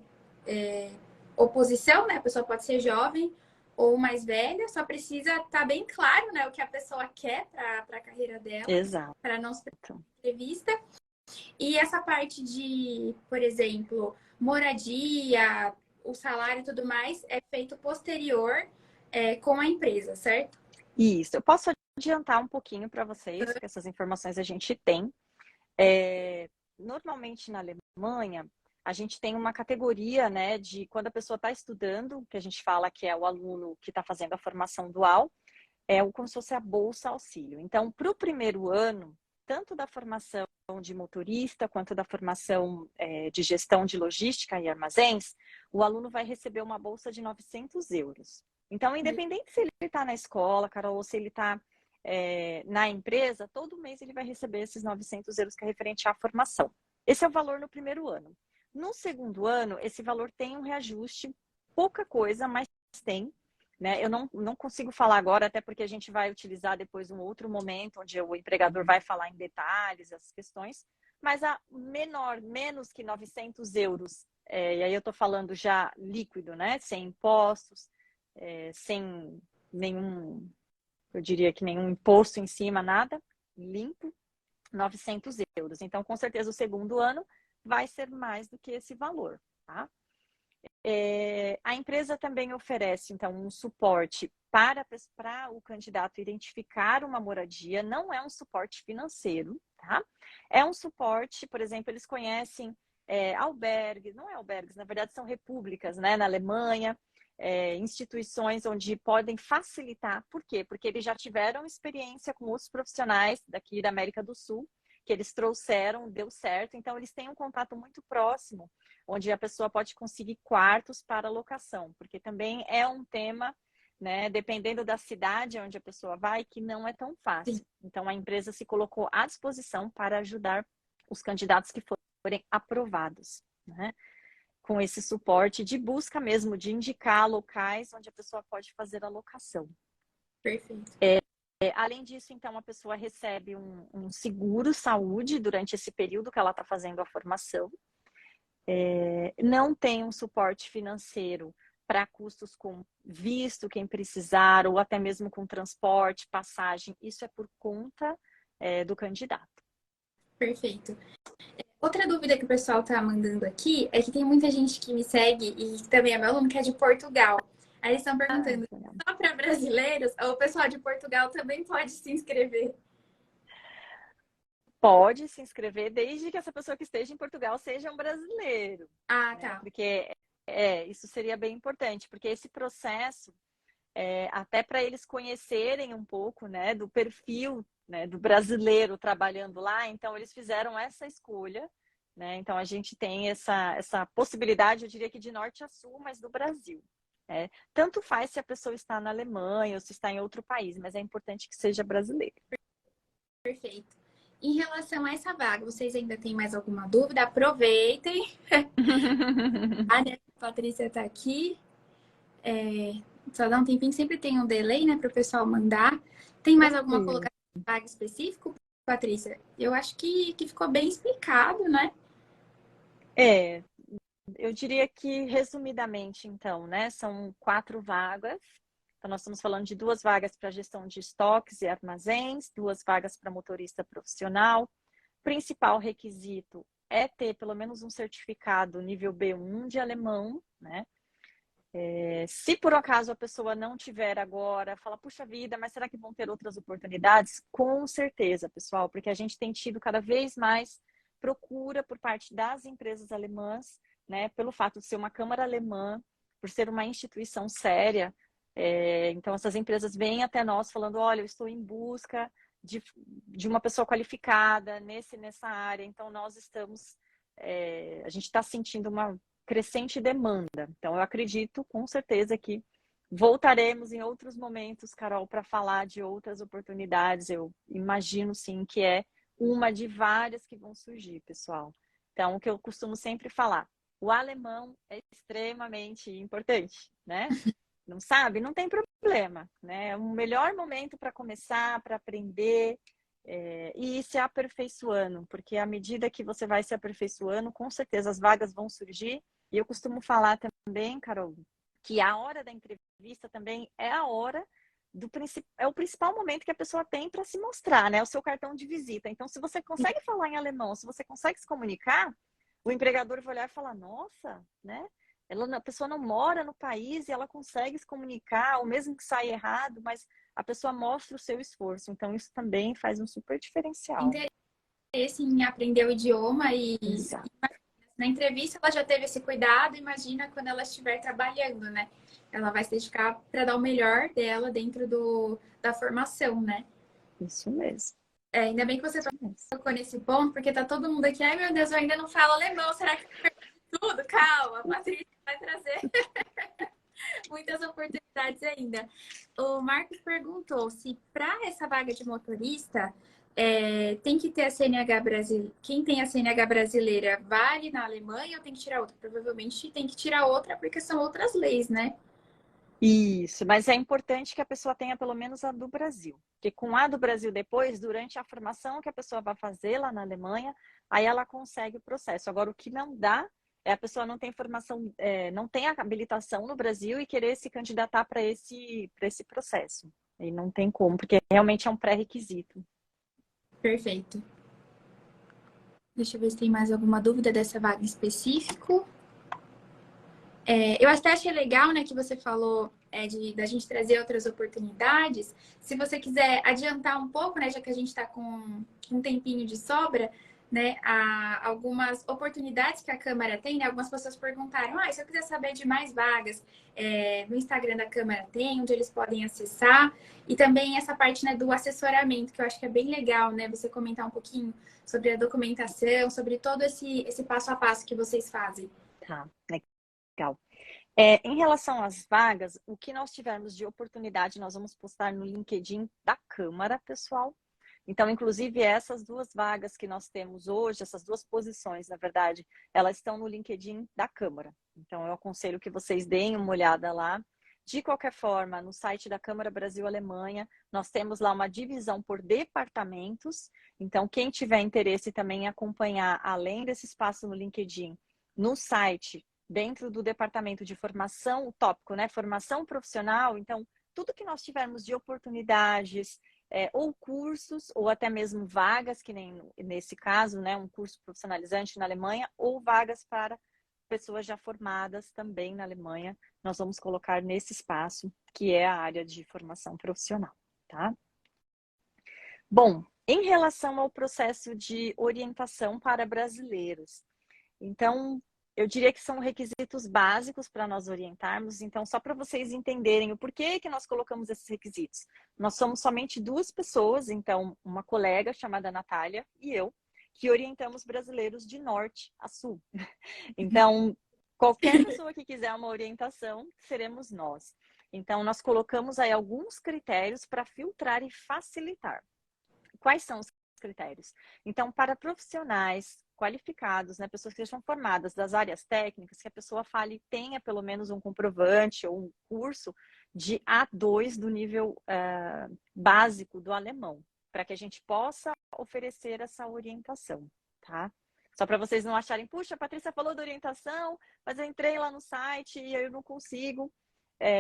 oposição, né? A pessoa pode ser jovem ou mais velha, só precisa estar bem claro, né, o que a pessoa quer para a carreira dela, Exato. para não se entrevista. E essa parte de, por exemplo, moradia, o salário e tudo mais é feito posterior com a empresa, certo? Isso. Eu posso adiantar um pouquinho para vocês, porque essas informações a gente tem. Normalmente na Alemanha, a gente tem uma categoria, né, de quando a pessoa está estudando, que a gente fala que é o aluno que está fazendo a formação dual, como se fosse a bolsa auxílio. Então, para o primeiro ano, tanto da formação de motorista, quanto da formação de gestão de logística e armazéns, o aluno vai receber uma bolsa de 900 euros. Então, independente se ele está na escola, Carol, ou se ele está na empresa, todo mês ele vai receber esses 900 euros que é referente à formação. Esse é o valor no primeiro ano. No segundo ano, esse valor tem um reajuste, pouca coisa, mas tem. Né? Eu não consigo falar agora, até porque a gente vai utilizar depois um outro momento, onde o empregador vai falar em detalhes, essas questões, mas a menos que 900 euros, e aí eu estou falando já líquido, né? Sem impostos, sem nenhum, eu diria que nenhum imposto em cima, nada, limpo, 900 euros. Então, com certeza, o segundo ano vai ser mais do que esse valor, tá? A empresa também oferece, então, um suporte para o candidato identificar uma moradia, não é um suporte financeiro, tá? É um suporte, por exemplo, eles conhecem albergues, não é albergues, na verdade são repúblicas, né, na Alemanha, instituições onde podem facilitar. Por quê? Porque eles já tiveram experiência com outros profissionais daqui da América do Sul, que eles trouxeram, deu certo, então eles têm um contato muito próximo, onde a pessoa pode conseguir quartos para locação, porque também é um tema, né, dependendo da cidade onde a pessoa vai, que não é tão fácil. Sim. Então, a empresa se colocou à disposição para ajudar os candidatos que forem aprovados, né, com esse suporte de busca mesmo, de indicar locais onde a pessoa pode fazer a locação. Perfeito. Além disso, então, a pessoa recebe um seguro saúde durante esse período que ela está fazendo a formação. Não tem um suporte financeiro para custos com visto, quem precisar, ou até mesmo com transporte, passagem. Isso é por conta do candidato. Perfeito. Outra dúvida que o pessoal está mandando aqui é que tem muita gente que me segue e que também é meu aluno, que é de Portugal. Aí eles estão perguntando, só para brasileiros ou o pessoal de Portugal também pode se inscrever? Pode se inscrever desde que essa pessoa que esteja em Portugal seja um brasileiro. Ah, Né? tá. Porque isso seria bem importante, porque esse processo, até para eles conhecerem um pouco, né, do perfil, né, do brasileiro trabalhando lá, então eles fizeram essa escolha, né? Então a gente tem essa possibilidade, eu diria que de norte a sul, mas do Brasil. Né? Tanto faz se a pessoa está na Alemanha ou se está em outro país, mas é importante que seja brasileiro. Perfeito. Em relação a essa vaga, vocês ainda têm mais alguma dúvida? Aproveitem. A Patrícia está aqui. Só dá um tempinho, sempre tem um delay, né, para o pessoal mandar. Tem mais alguma colocação de vaga específico, Patrícia? Eu acho que ficou bem explicado, né? Eu diria que, resumidamente, então, né, são 4 vagas. Então, nós estamos falando de 2 vagas para gestão de estoques e armazéns, 2 vagas para motorista profissional. Principal requisito é ter pelo menos um certificado nível B1 de alemão, né? Se por acaso a pessoa não tiver agora, fala, puxa vida, mas será que vão ter outras oportunidades? Com certeza, pessoal, porque a gente tem tido cada vez mais procura por parte das empresas alemãs, né, pelo fato de ser uma câmara alemã, por ser uma instituição séria. Então, essas empresas vêm até nós falando, olha, eu estou em busca de uma pessoa qualificada nessa área. Então, nós estamos, a gente está sentindo uma crescente demanda. Então, eu acredito com certeza que voltaremos em outros momentos, Carol, para falar de outras oportunidades. Eu imagino, sim, que é uma de várias que vão surgir, pessoal. Então, o que eu costumo sempre falar, o alemão é extremamente importante, né? Não sabe? Não tem problema, né? É o melhor momento para começar, para aprender e ir se aperfeiçoando, porque à medida que você vai se aperfeiçoando, com certeza as vagas vão surgir. E eu costumo falar também, Carol, que a hora da entrevista também é a hora é o principal momento que a pessoa tem para se mostrar, né? O seu cartão de visita. Então, se você consegue falar em alemão, se você consegue se comunicar, o empregador vai olhar e falar, nossa, né? A pessoa não mora no país e ela consegue se comunicar, ou mesmo que saia errado, mas a pessoa mostra o seu esforço. Então, isso também faz um super diferencial. Interesse em aprender o idioma Exato. na entrevista ela já teve esse cuidado, imagina quando ela estiver trabalhando, né? Ela vai se dedicar para dar o melhor dela dentro da formação, né? Isso mesmo. Ainda bem que você tocou nesse ponto, porque tá todo mundo aqui, ai meu Deus, eu ainda não falo alemão, será que eu perdi tudo? Calma, a Patrícia vai trazer muitas oportunidades ainda. O Marcos perguntou se para essa vaga de motorista tem que ter a CNH brasileira. Quem tem a CNH brasileira vale na Alemanha ou tem que tirar outra? Provavelmente tem que tirar outra porque são outras leis, né? Isso, mas é importante que a pessoa tenha pelo menos a do Brasil. Porque com a do Brasil depois, durante a formação que a pessoa vai fazer lá na Alemanha, aí ela consegue o processo. Agora, o que não dá é a pessoa não tem formação, não tem a habilitação no Brasil e querer se candidatar para esse processo. E não tem como, porque realmente é um pré-requisito. Perfeito. Deixa eu ver se tem mais alguma dúvida dessa vaga em específico. Eu até achei legal, né, que você falou da gente trazer outras oportunidades. Se você quiser adiantar um pouco, né, já que a gente está com um tempinho de sobra, né, algumas oportunidades que a Câmara tem, né? Algumas pessoas perguntaram, se eu quiser saber de mais vagas, no Instagram da Câmara tem, onde eles podem acessar. E também essa parte, né, do assessoramento, que eu acho que é bem legal, né? Você comentar um pouquinho sobre a documentação, sobre todo esse passo a passo que vocês fazem. Tá, legal. Em relação às vagas, o que nós tivermos de oportunidade, nós vamos postar no LinkedIn da Câmara, pessoal. Então, inclusive, essas duas vagas que nós temos hoje, essas duas posições, na verdade, elas estão no LinkedIn da Câmara. Então, eu aconselho que vocês deem uma olhada lá. De qualquer forma, no site da Câmara Brasil-Alemanha, nós temos lá uma divisão por departamentos. Então, quem tiver interesse também em acompanhar, além desse espaço no LinkedIn, no site, dentro do departamento de formação, o tópico, né? Formação profissional. Então, tudo que nós tivermos de oportunidades, ou cursos, ou até mesmo vagas, que nem nesse caso, né? Um curso profissionalizante na Alemanha, ou vagas para pessoas já formadas também na Alemanha, nós vamos colocar nesse espaço, que é a área de formação profissional, tá? Bom, em relação ao processo de orientação para brasileiros, então, eu diria que são requisitos básicos para nós orientarmos. Então, só para vocês entenderem o porquê que nós colocamos esses requisitos. Nós somos somente duas pessoas, então, uma colega chamada Natália e eu, que orientamos brasileiros de norte a sul. Então, qualquer pessoa que quiser uma orientação, seremos nós. Então, nós colocamos aí alguns critérios para filtrar e facilitar. Quais são os critérios? Então, para profissionais qualificados, né, pessoas que sejam formadas das áreas técnicas, que a pessoa fale tenha pelo menos um comprovante ou um curso de A2 do nível básico do alemão, para que a gente possa oferecer essa orientação, tá? Só para vocês não acharem, puxa, a Patrícia falou da orientação, mas eu entrei lá no site e eu não consigo,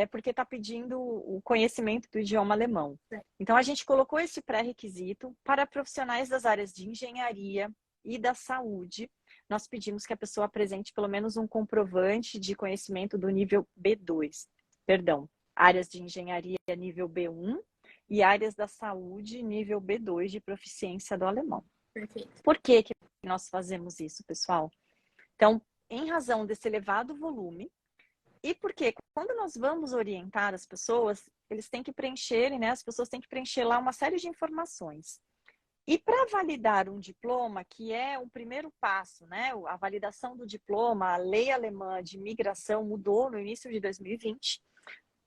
porque está pedindo o conhecimento do idioma alemão. Então, a gente colocou esse pré-requisito para profissionais das áreas de engenharia e da saúde. Nós pedimos que a pessoa apresente pelo menos um comprovante de conhecimento do nível B2. Perdão, áreas de engenharia nível B1 e áreas da saúde nível B2 de proficiência do alemão. Perfeito. Por que nós fazemos isso, pessoal? Então, em razão desse elevado volume, e porque quando nós vamos orientar as pessoas, eles têm que preencher, né? As pessoas têm que preencher lá uma série de informações. E para validar um diploma, que é o primeiro passo, né? A validação do diploma, a lei alemã de imigração mudou no início de 2020.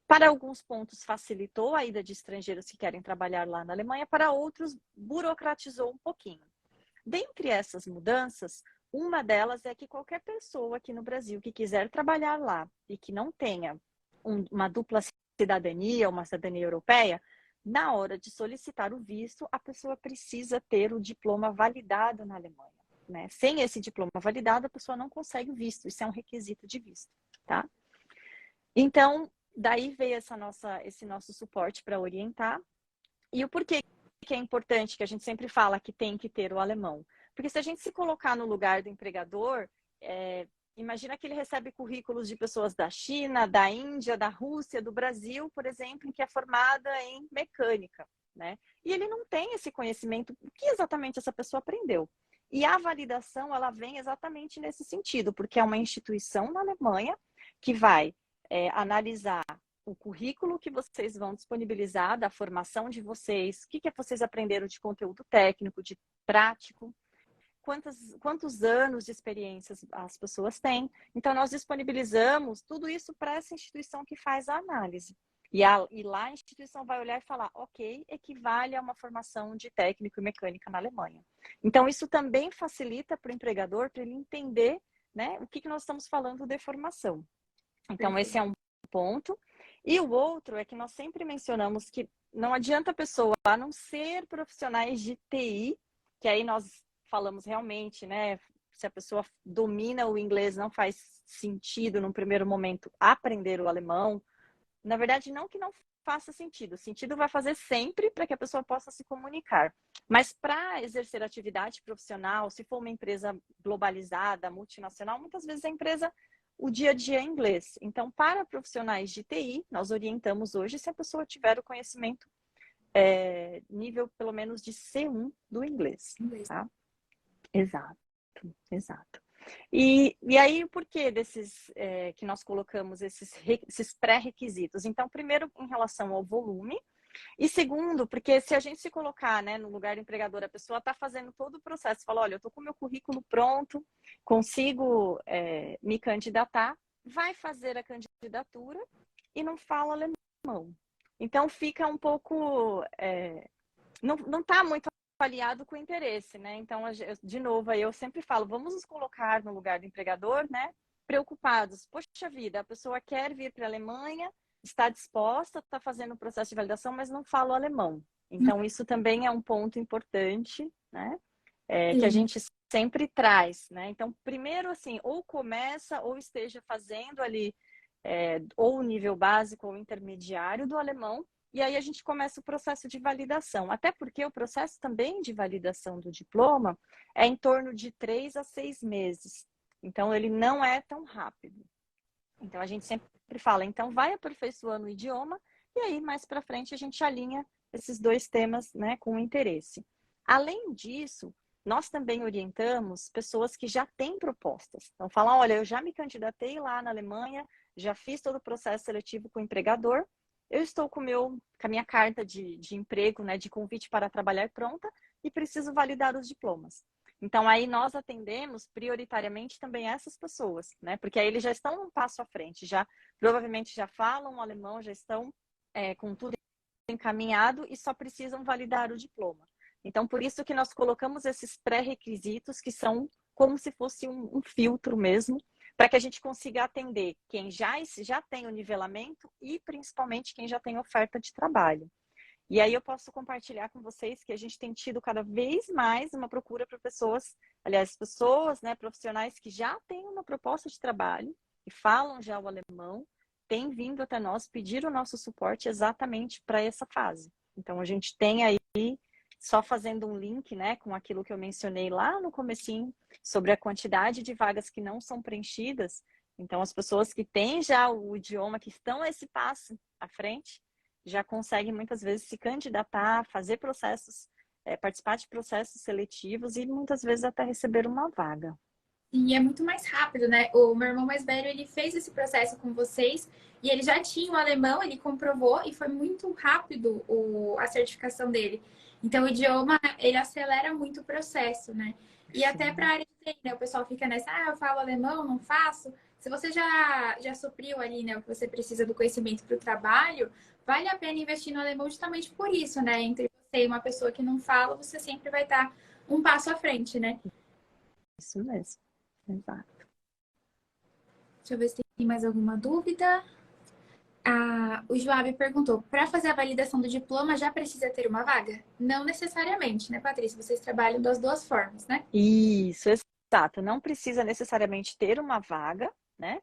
Para alguns pontos facilitou a ida de estrangeiros que querem trabalhar lá na Alemanha, para outros burocratizou um pouquinho. Dentre essas mudanças, uma delas é que qualquer pessoa aqui no Brasil que quiser trabalhar lá e que não tenha uma dupla cidadania, uma cidadania europeia, na hora de solicitar o visto, a pessoa precisa ter o diploma validado na Alemanha, né? Sem esse diploma validado, a pessoa não consegue o visto. Isso é um requisito de visto, tá? Então, daí veio esse nosso suporte para orientar. E o porquê que é importante, que a gente sempre fala que tem que ter o alemão. Porque se a gente se colocar no lugar do empregador, imagina que ele recebe currículos de pessoas da China, da Índia, da Rússia, do Brasil, por exemplo, que é formada em mecânica, né? E ele não tem esse conhecimento, o que exatamente essa pessoa aprendeu. E a validação, ela vem exatamente nesse sentido, porque é uma instituição na Alemanha que vai analisar o currículo que vocês vão disponibilizar, da formação de vocês, o que vocês aprenderam de conteúdo técnico, de prático, quantos anos de experiências as pessoas têm. Então, nós disponibilizamos tudo isso para essa instituição que faz a análise. E lá a instituição vai olhar e falar, ok, equivale a uma formação de técnico e mecânica na Alemanha. Então, isso também facilita para o empregador, para ele entender, né, o que nós estamos falando de formação. Então, esse é um ponto. E o outro é que nós sempre mencionamos que não adianta a pessoa a não ser profissionais de TI, que aí nós falamos realmente, né, se a pessoa domina o inglês, não faz sentido, num primeiro momento, aprender o alemão. Na verdade, não que não faça sentido. Sentido vai fazer sempre para que a pessoa possa se comunicar. Mas para exercer atividade profissional, se for uma empresa globalizada, multinacional, muitas vezes a empresa, o dia a dia é inglês. Então, para profissionais de TI, nós orientamos hoje se a pessoa tiver o conhecimento nível pelo menos de C1 do inglês. Tá? Exato, exato. E aí, o porquê desses que nós colocamos esses pré-requisitos? Então, primeiro, em relação ao volume, e segundo, porque se a gente se colocar, né, no lugar do empregador, a pessoa está fazendo todo o processo, fala, olha, eu estou com o meu currículo pronto, consigo me candidatar, vai fazer a candidatura e não fala alemão. Então, fica um pouco... não está muito aliado com o interesse, né? Então, de novo, aí eu sempre falo, vamos nos colocar no lugar do empregador, né? Preocupados. Poxa vida, a pessoa quer vir para a Alemanha, está disposta, está fazendo o processo de validação, mas não fala o alemão. Então, isso também é um ponto importante, né? Que a gente sempre traz, né? Então, primeiro, assim, ou começa ou esteja fazendo ali ou o nível básico ou intermediário do alemão, e aí a gente começa o processo de validação. Até porque o processo também de validação do diploma é em torno de 3 a 6 meses. Então, ele não é tão rápido. Então, a gente sempre fala, então vai aperfeiçoando o idioma e aí mais para frente a gente alinha esses dois temas, né, com interesse. Além disso, nós também orientamos pessoas que já têm propostas. Então, falam, olha, eu já me candidatei lá na Alemanha, já fiz todo o processo seletivo com o empregador, eu estou com a minha carta de emprego, né, de convite para trabalhar pronta e preciso validar os diplomas. Então, aí nós atendemos prioritariamente também essas pessoas, né? Porque aí eles já estão um passo à frente, provavelmente já falam alemão, já estão com tudo encaminhado e só precisam validar o diploma. Então, por isso que nós colocamos esses pré-requisitos que são como se fosse um filtro mesmo, para que a gente consiga atender quem já tem o nivelamento e principalmente quem já tem oferta de trabalho. E aí eu posso compartilhar com vocês que a gente tem tido cada vez mais uma procura para pessoas, né, profissionais que já têm uma proposta de trabalho e falam já o alemão, têm vindo até nós pedir o nosso suporte exatamente para essa fase. Então, a gente tem aí, só fazendo um link, né, com aquilo que eu mencionei lá no comecinho, sobre a quantidade de vagas que não são preenchidas. Então, as pessoas que têm já o idioma, que estão a esse passo à frente, já conseguem muitas vezes se candidatar, fazer processos, participar de processos seletivos e muitas vezes até receber uma vaga. E é muito mais rápido, né? O meu irmão mais velho, ele fez esse processo com vocês e ele já tinha o alemão, ele comprovou e foi muito rápido a certificação dele. Então, o idioma, ele acelera muito o processo, né? E até para a área de TI, né? O pessoal fica nessa, eu falo alemão, não faço. Se você já supriu ali, né, o que você precisa do conhecimento para o trabalho, vale a pena investir no alemão justamente por isso, né? Entre você e uma pessoa que não fala, você sempre vai estar um passo à frente, né? Isso mesmo, exato. Deixa eu ver se tem mais alguma dúvida. O Joab perguntou: para fazer a validação do diploma já precisa ter uma vaga? Não necessariamente, né, Patrícia? Vocês trabalham das duas formas, né? Isso, exato. Não precisa necessariamente ter uma vaga, né?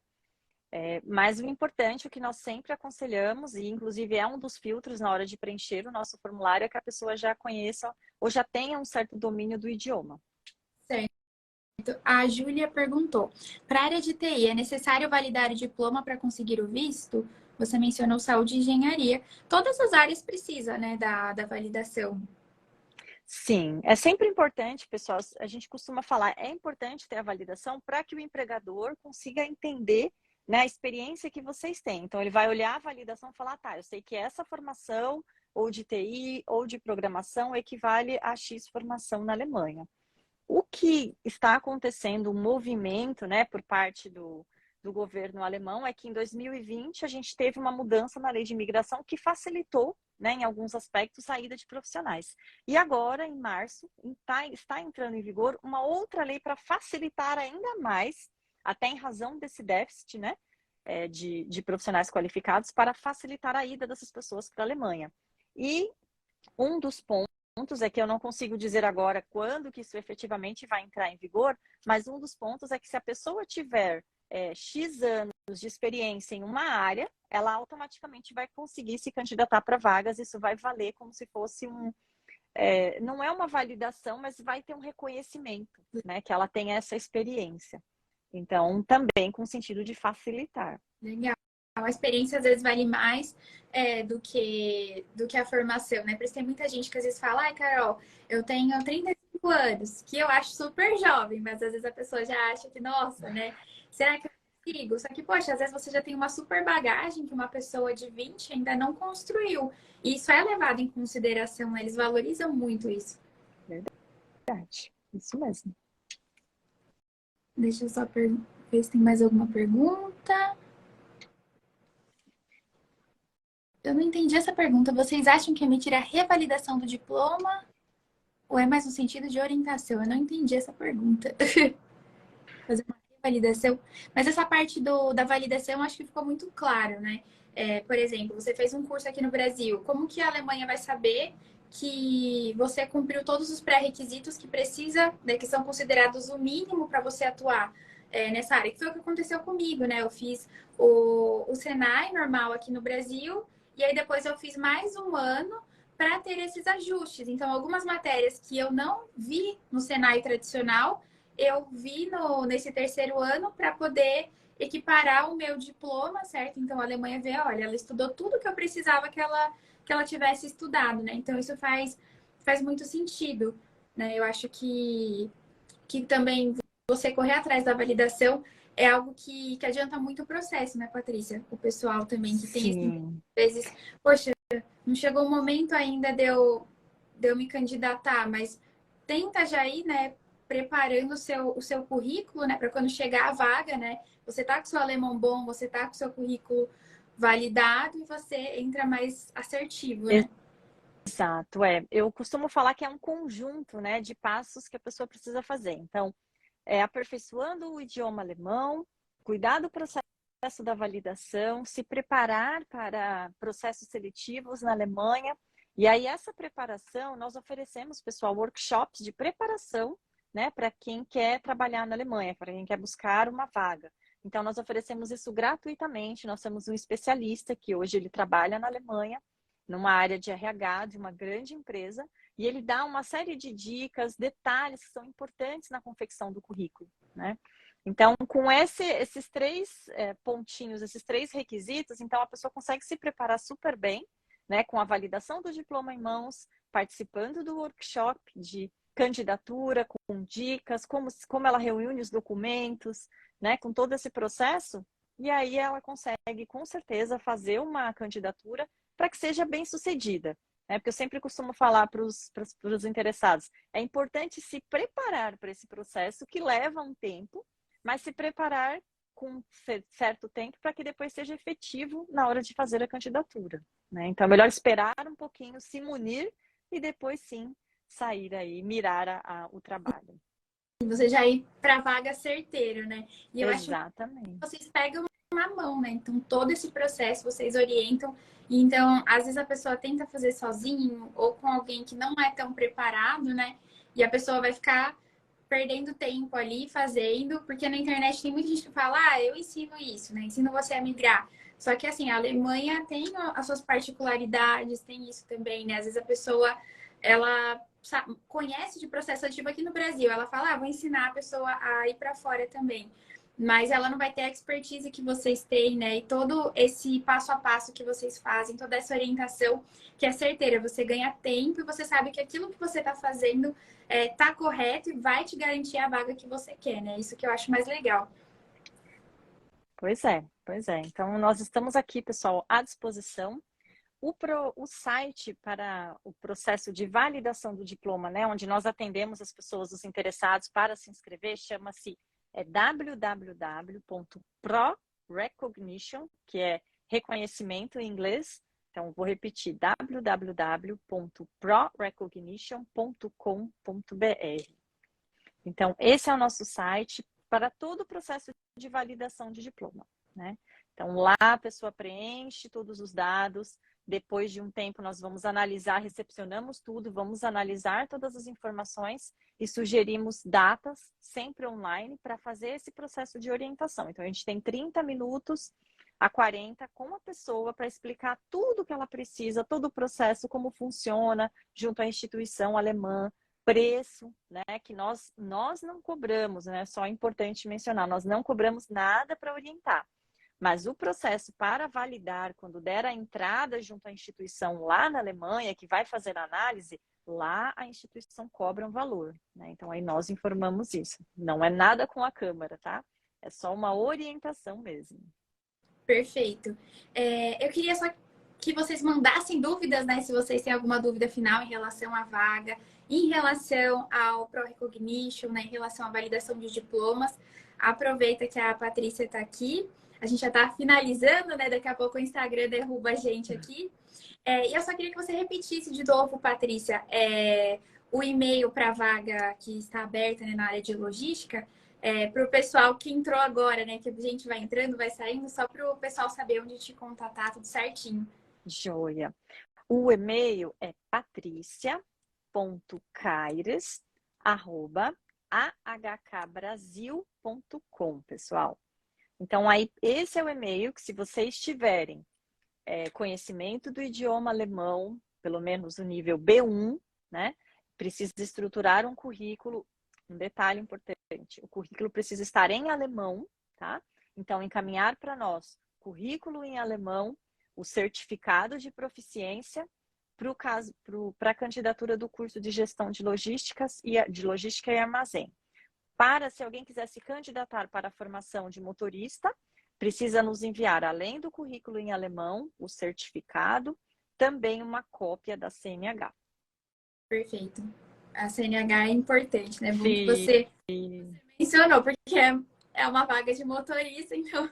Mas o importante, o que nós sempre aconselhamos, e inclusive é um dos filtros na hora de preencher o nosso formulário, é que a pessoa já conheça ou já tenha um certo domínio do idioma. Certo. A Júlia perguntou: para a área de TI, é necessário validar o diploma para conseguir o visto? Você mencionou saúde e engenharia. Todas as áreas precisam, né, da validação. Sim, é sempre importante, pessoal, a gente costuma falar, é importante ter a validação para que o empregador consiga entender né, a experiência que vocês têm. Então, ele vai olhar a validação e falar, tá, eu sei que essa formação, ou de TI, ou de programação, equivale a X formação na Alemanha. O que está acontecendo, um movimento, né, por parte do governo alemão, é que em 2020 a gente teve uma mudança na lei de imigração que facilitou, né, em alguns aspectos, a ida de profissionais. E agora, em março, está entrando em vigor uma outra lei para facilitar ainda mais, até em razão desse déficit, né, de profissionais qualificados, para facilitar a ida dessas pessoas para a Alemanha. E um dos pontos é que eu não consigo dizer agora quando que isso efetivamente vai entrar em vigor, mas um dos pontos é que se a pessoa tiver X anos de experiência em uma área, ela automaticamente vai conseguir se candidatar para vagas. Isso vai valer como se fosse não é uma validação, mas vai ter um reconhecimento, né, que ela tem essa experiência. Então, também com sentido de facilitar. Legal. A experiência às vezes vale mais do que a formação, né? Por isso tem muita gente que às vezes fala, ai, Carol, eu tenho 35 anos, que eu acho super jovem, mas às vezes a pessoa já acha que, nossa, né? Será que eu consigo? Só que, poxa, às vezes você já tem uma super bagagem que uma pessoa de 20 ainda não construiu. E isso é levado em consideração, né? Eles valorizam muito isso. Verdade, isso mesmo. Deixa eu só ver se tem mais alguma pergunta. Eu não entendi essa pergunta. Vocês acham que emitir a revalidação do diploma ou é mais no sentido de orientação? Eu não entendi essa pergunta. Fazer uma revalidação. Mas essa parte da validação acho que ficou muito claro, né? Por exemplo, você fez um curso aqui no Brasil. Como que a Alemanha vai saber que você cumpriu todos os pré-requisitos que precisa, né, que são considerados o mínimo para você atuar nessa área? Que foi o que aconteceu comigo, né? Eu fiz o Senai normal aqui no Brasil e aí depois eu fiz mais um ano para ter esses ajustes. Então, algumas matérias que eu não vi no Senai tradicional, eu vi nesse terceiro ano para poder equiparar o meu diploma, certo? Então, a Alemanha vê, olha, ela estudou tudo que eu precisava que ela tivesse estudado, né? Então, isso faz muito sentido, né? Eu acho que também você correr atrás da validação é algo que adianta muito o processo, né, Patrícia? O pessoal também que tem, Sim. às vezes, poxa, não chegou o momento ainda de eu me candidatar, mas tenta já ir, né, preparando o seu currículo, né, para quando chegar a vaga, né, você tá com o seu alemão bom, você tá com o seu currículo validado e você entra mais assertivo, né? Exato, eu costumo falar que é um conjunto, né, de passos que a pessoa precisa fazer. Então, aperfeiçoando o idioma alemão, cuidar do processo da validação, se preparar para processos seletivos na Alemanha. E aí, essa preparação, nós oferecemos, pessoal, workshops de preparação, né, para quem quer trabalhar na Alemanha, para quem quer buscar uma vaga. Então, nós oferecemos isso gratuitamente. Nós temos um especialista que hoje ele trabalha na Alemanha, numa área de RH de uma grande empresa, e ele dá uma série de dicas, detalhes que são importantes na confecção do currículo, né? Então, com esses três pontinhos, esses três requisitos, então a pessoa consegue se preparar super bem, né? Com a validação do diploma em mãos, participando do workshop de candidatura, com dicas, como ela reúne os documentos, né? Com todo esse processo, e aí ela consegue, com certeza, fazer uma candidatura para que seja bem sucedida. Porque eu sempre costumo falar para os interessados, é importante se preparar para esse processo que leva um tempo, mas se preparar com certo tempo para que depois seja efetivo na hora de fazer a candidatura, né? Então é melhor esperar um pouquinho, se munir e depois sim sair aí, mirar o trabalho. Você já ir para vaga certeiro, né? E eu acho que Exatamente. vocês pegam na mão, né? Então, todo esse processo vocês orientam. E então, às vezes a pessoa tenta fazer sozinho ou com alguém que não é tão preparado, né? E a pessoa vai ficar perdendo tempo ali fazendo, porque na internet tem muita gente que fala, ah, eu ensino isso, né? Ensino você a migrar. Só que assim, a Alemanha tem as suas particularidades, tem isso também, né? Às vezes a pessoa, ela conhece de processo ativo aqui no Brasil, ela fala, ah, vou ensinar a pessoa a ir para fora também. Mas ela não vai ter a expertise que vocês têm, né? E todo esse passo a passo que vocês fazem, toda essa orientação que é certeira. Você ganha tempo e você sabe que aquilo que você está fazendo tá correto e vai te garantir a vaga que você quer, né? Isso que eu acho mais legal. Pois é, pois é. Então, nós estamos aqui, pessoal, à disposição. O site para o processo de validação do diploma, né, onde nós atendemos as pessoas, os interessados para se inscrever, chama-se www.prorecognition, que é reconhecimento em inglês. Então, vou repetir, www.prorecognition.com.br. Então, esse é o nosso site para todo o processo de validação de diploma, né? Então, lá a pessoa preenche todos os dados. Depois de um tempo, nós vamos analisar, recepcionamos tudo, vamos analisar todas as informações e sugerimos datas, sempre online, para fazer esse processo de orientação. Então, a gente tem 30 minutos a 40 com a pessoa para explicar tudo que ela precisa, todo o processo, como funciona, junto à instituição alemã, preço, né, que nós não cobramos, né, só é importante mencionar, nós não cobramos nada para orientar. Mas o processo para validar, quando der a entrada junto à instituição lá na Alemanha, que vai fazer a análise, lá a instituição cobra um valor, né? Então, aí nós informamos isso. Não é nada com a Câmara, tá? É só uma orientação mesmo. Perfeito. Eu queria só que vocês mandassem dúvidas, né? Se vocês têm alguma dúvida final em relação à vaga, em relação ao Pro-Recognition, né? Em relação à validação de diplomas. Aproveita que a Patrícia está aqui. A gente já está finalizando, né? Daqui a pouco o Instagram derruba a gente aqui. E eu só queria que você repetisse de novo, Patrícia, o e-mail para a vaga que está aberta, né, na área de logística, para o pessoal que entrou agora, né? Que a gente vai entrando, vai saindo, só para o pessoal saber onde te contatar, tudo certinho. Joia. O e-mail é patricia.caires@ahkbrasil.com, pessoal. Então, aí, esse é o e-mail que, se vocês tiverem conhecimento do idioma alemão, pelo menos o nível B1, né? Precisa estruturar um currículo. Um detalhe importante, o currículo precisa estar em alemão, tá? Então, encaminhar para nós currículo em alemão, o certificado de proficiência para a candidatura do curso de gestão de logística e armazém. Para, se alguém quiser se candidatar para a formação de motorista, precisa nos enviar, além do currículo em alemão, o certificado, também uma cópia da CNH. Perfeito. A CNH é importante, né? Bom que Sim. você mencionou, porque é uma vaga de motorista, então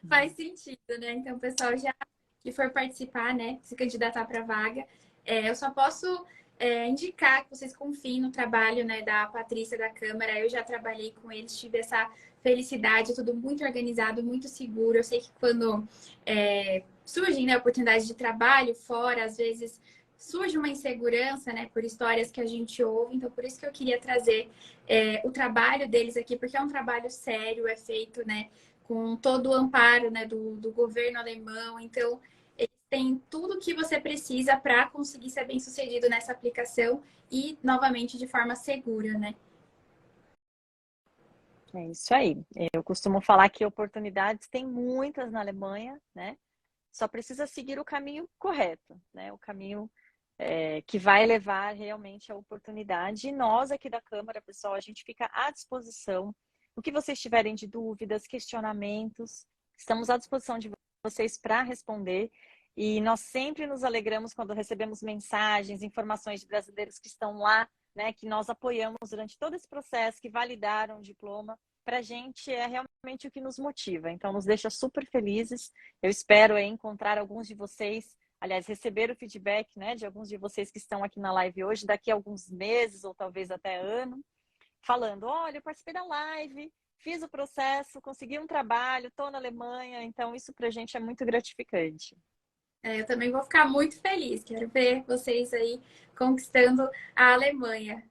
faz sentido, né? Então, o pessoal já que for participar, né, se candidatar para a vaga, eu só posso indicar que vocês confiem no trabalho, né, da Patrícia da Câmara. Eu já trabalhei com eles, tive essa felicidade, tudo muito organizado, muito seguro. Eu sei que quando surgem, né, oportunidades de trabalho fora, às vezes surge uma insegurança, né, por histórias que a gente ouve. Então, por isso que eu queria trazer o trabalho deles aqui, porque é um trabalho sério, é feito, né, com todo o amparo, né, do governo alemão. Então, eles têm tudo que você precisa para conseguir ser bem-sucedido nessa aplicação e, novamente, de forma segura, né? É isso aí. Eu costumo falar que oportunidades tem muitas na Alemanha, né? Só precisa seguir o caminho correto, né? O caminho que vai levar realmente à oportunidade. E nós aqui da Câmara, pessoal, a gente fica à disposição. O que vocês tiverem de dúvidas, questionamentos, estamos à disposição de vocês para responder. E nós sempre nos alegramos quando recebemos mensagens, informações de brasileiros que estão lá, né, que nós apoiamos durante todo esse processo, que validaram o diploma. Para a gente é realmente o que nos motiva. Então, nos deixa super felizes. Eu espero encontrar alguns de vocês, aliás, receber o feedback, né, de alguns de vocês que estão aqui na live hoje, daqui a alguns meses ou talvez até ano, falando: olha, eu participei da live, fiz o processo, consegui um trabalho, estou na Alemanha. Então, isso para a gente é muito gratificante. Eu também vou ficar muito feliz. Quero ver vocês aí conquistando a Alemanha.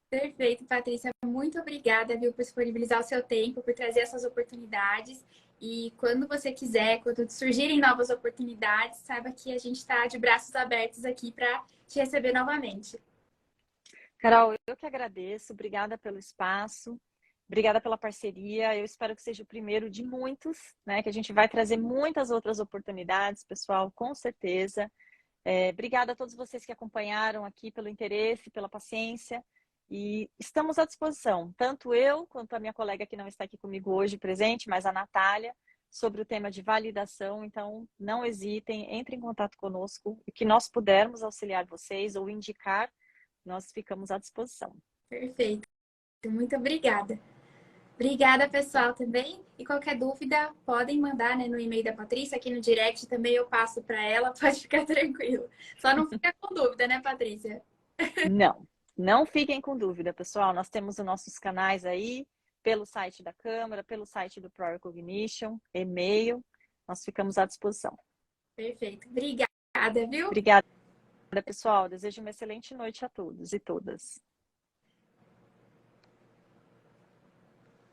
Perfeito, Patrícia. Muito obrigada, viu, por disponibilizar o seu tempo, por trazer essas oportunidades. E quando você quiser, quando surgirem novas oportunidades, saiba que a gente está de braços abertos aqui para te receber novamente. Carol, eu que agradeço. Obrigada pelo espaço. Obrigada pela parceria. Eu espero que seja o primeiro de muitos, né? Que a gente vai trazer muitas outras oportunidades, pessoal, com certeza. Obrigada a todos vocês que acompanharam aqui, pelo interesse, pela paciência. E estamos à disposição, tanto eu quanto a minha colega que não está aqui comigo hoje presente, mas a Natália, sobre o tema de validação. Então, não hesitem, entrem em contato conosco. O que nós pudermos auxiliar vocês ou indicar, nós ficamos à disposição. Perfeito. Muito obrigada. Obrigada, pessoal, também. E qualquer dúvida, podem mandar, né, no e-mail da Patrícia, aqui no direct também eu passo para ela, pode ficar tranquilo. Só não fica com dúvida, né, Patrícia? Não, não fiquem com dúvida, pessoal. Nós temos os nossos canais aí, pelo site da Câmara, pelo site do Pro Recognition, e-mail. Nós ficamos à disposição. Perfeito. Obrigada, viu? Obrigada, pessoal. Desejo uma excelente noite a todos e todas.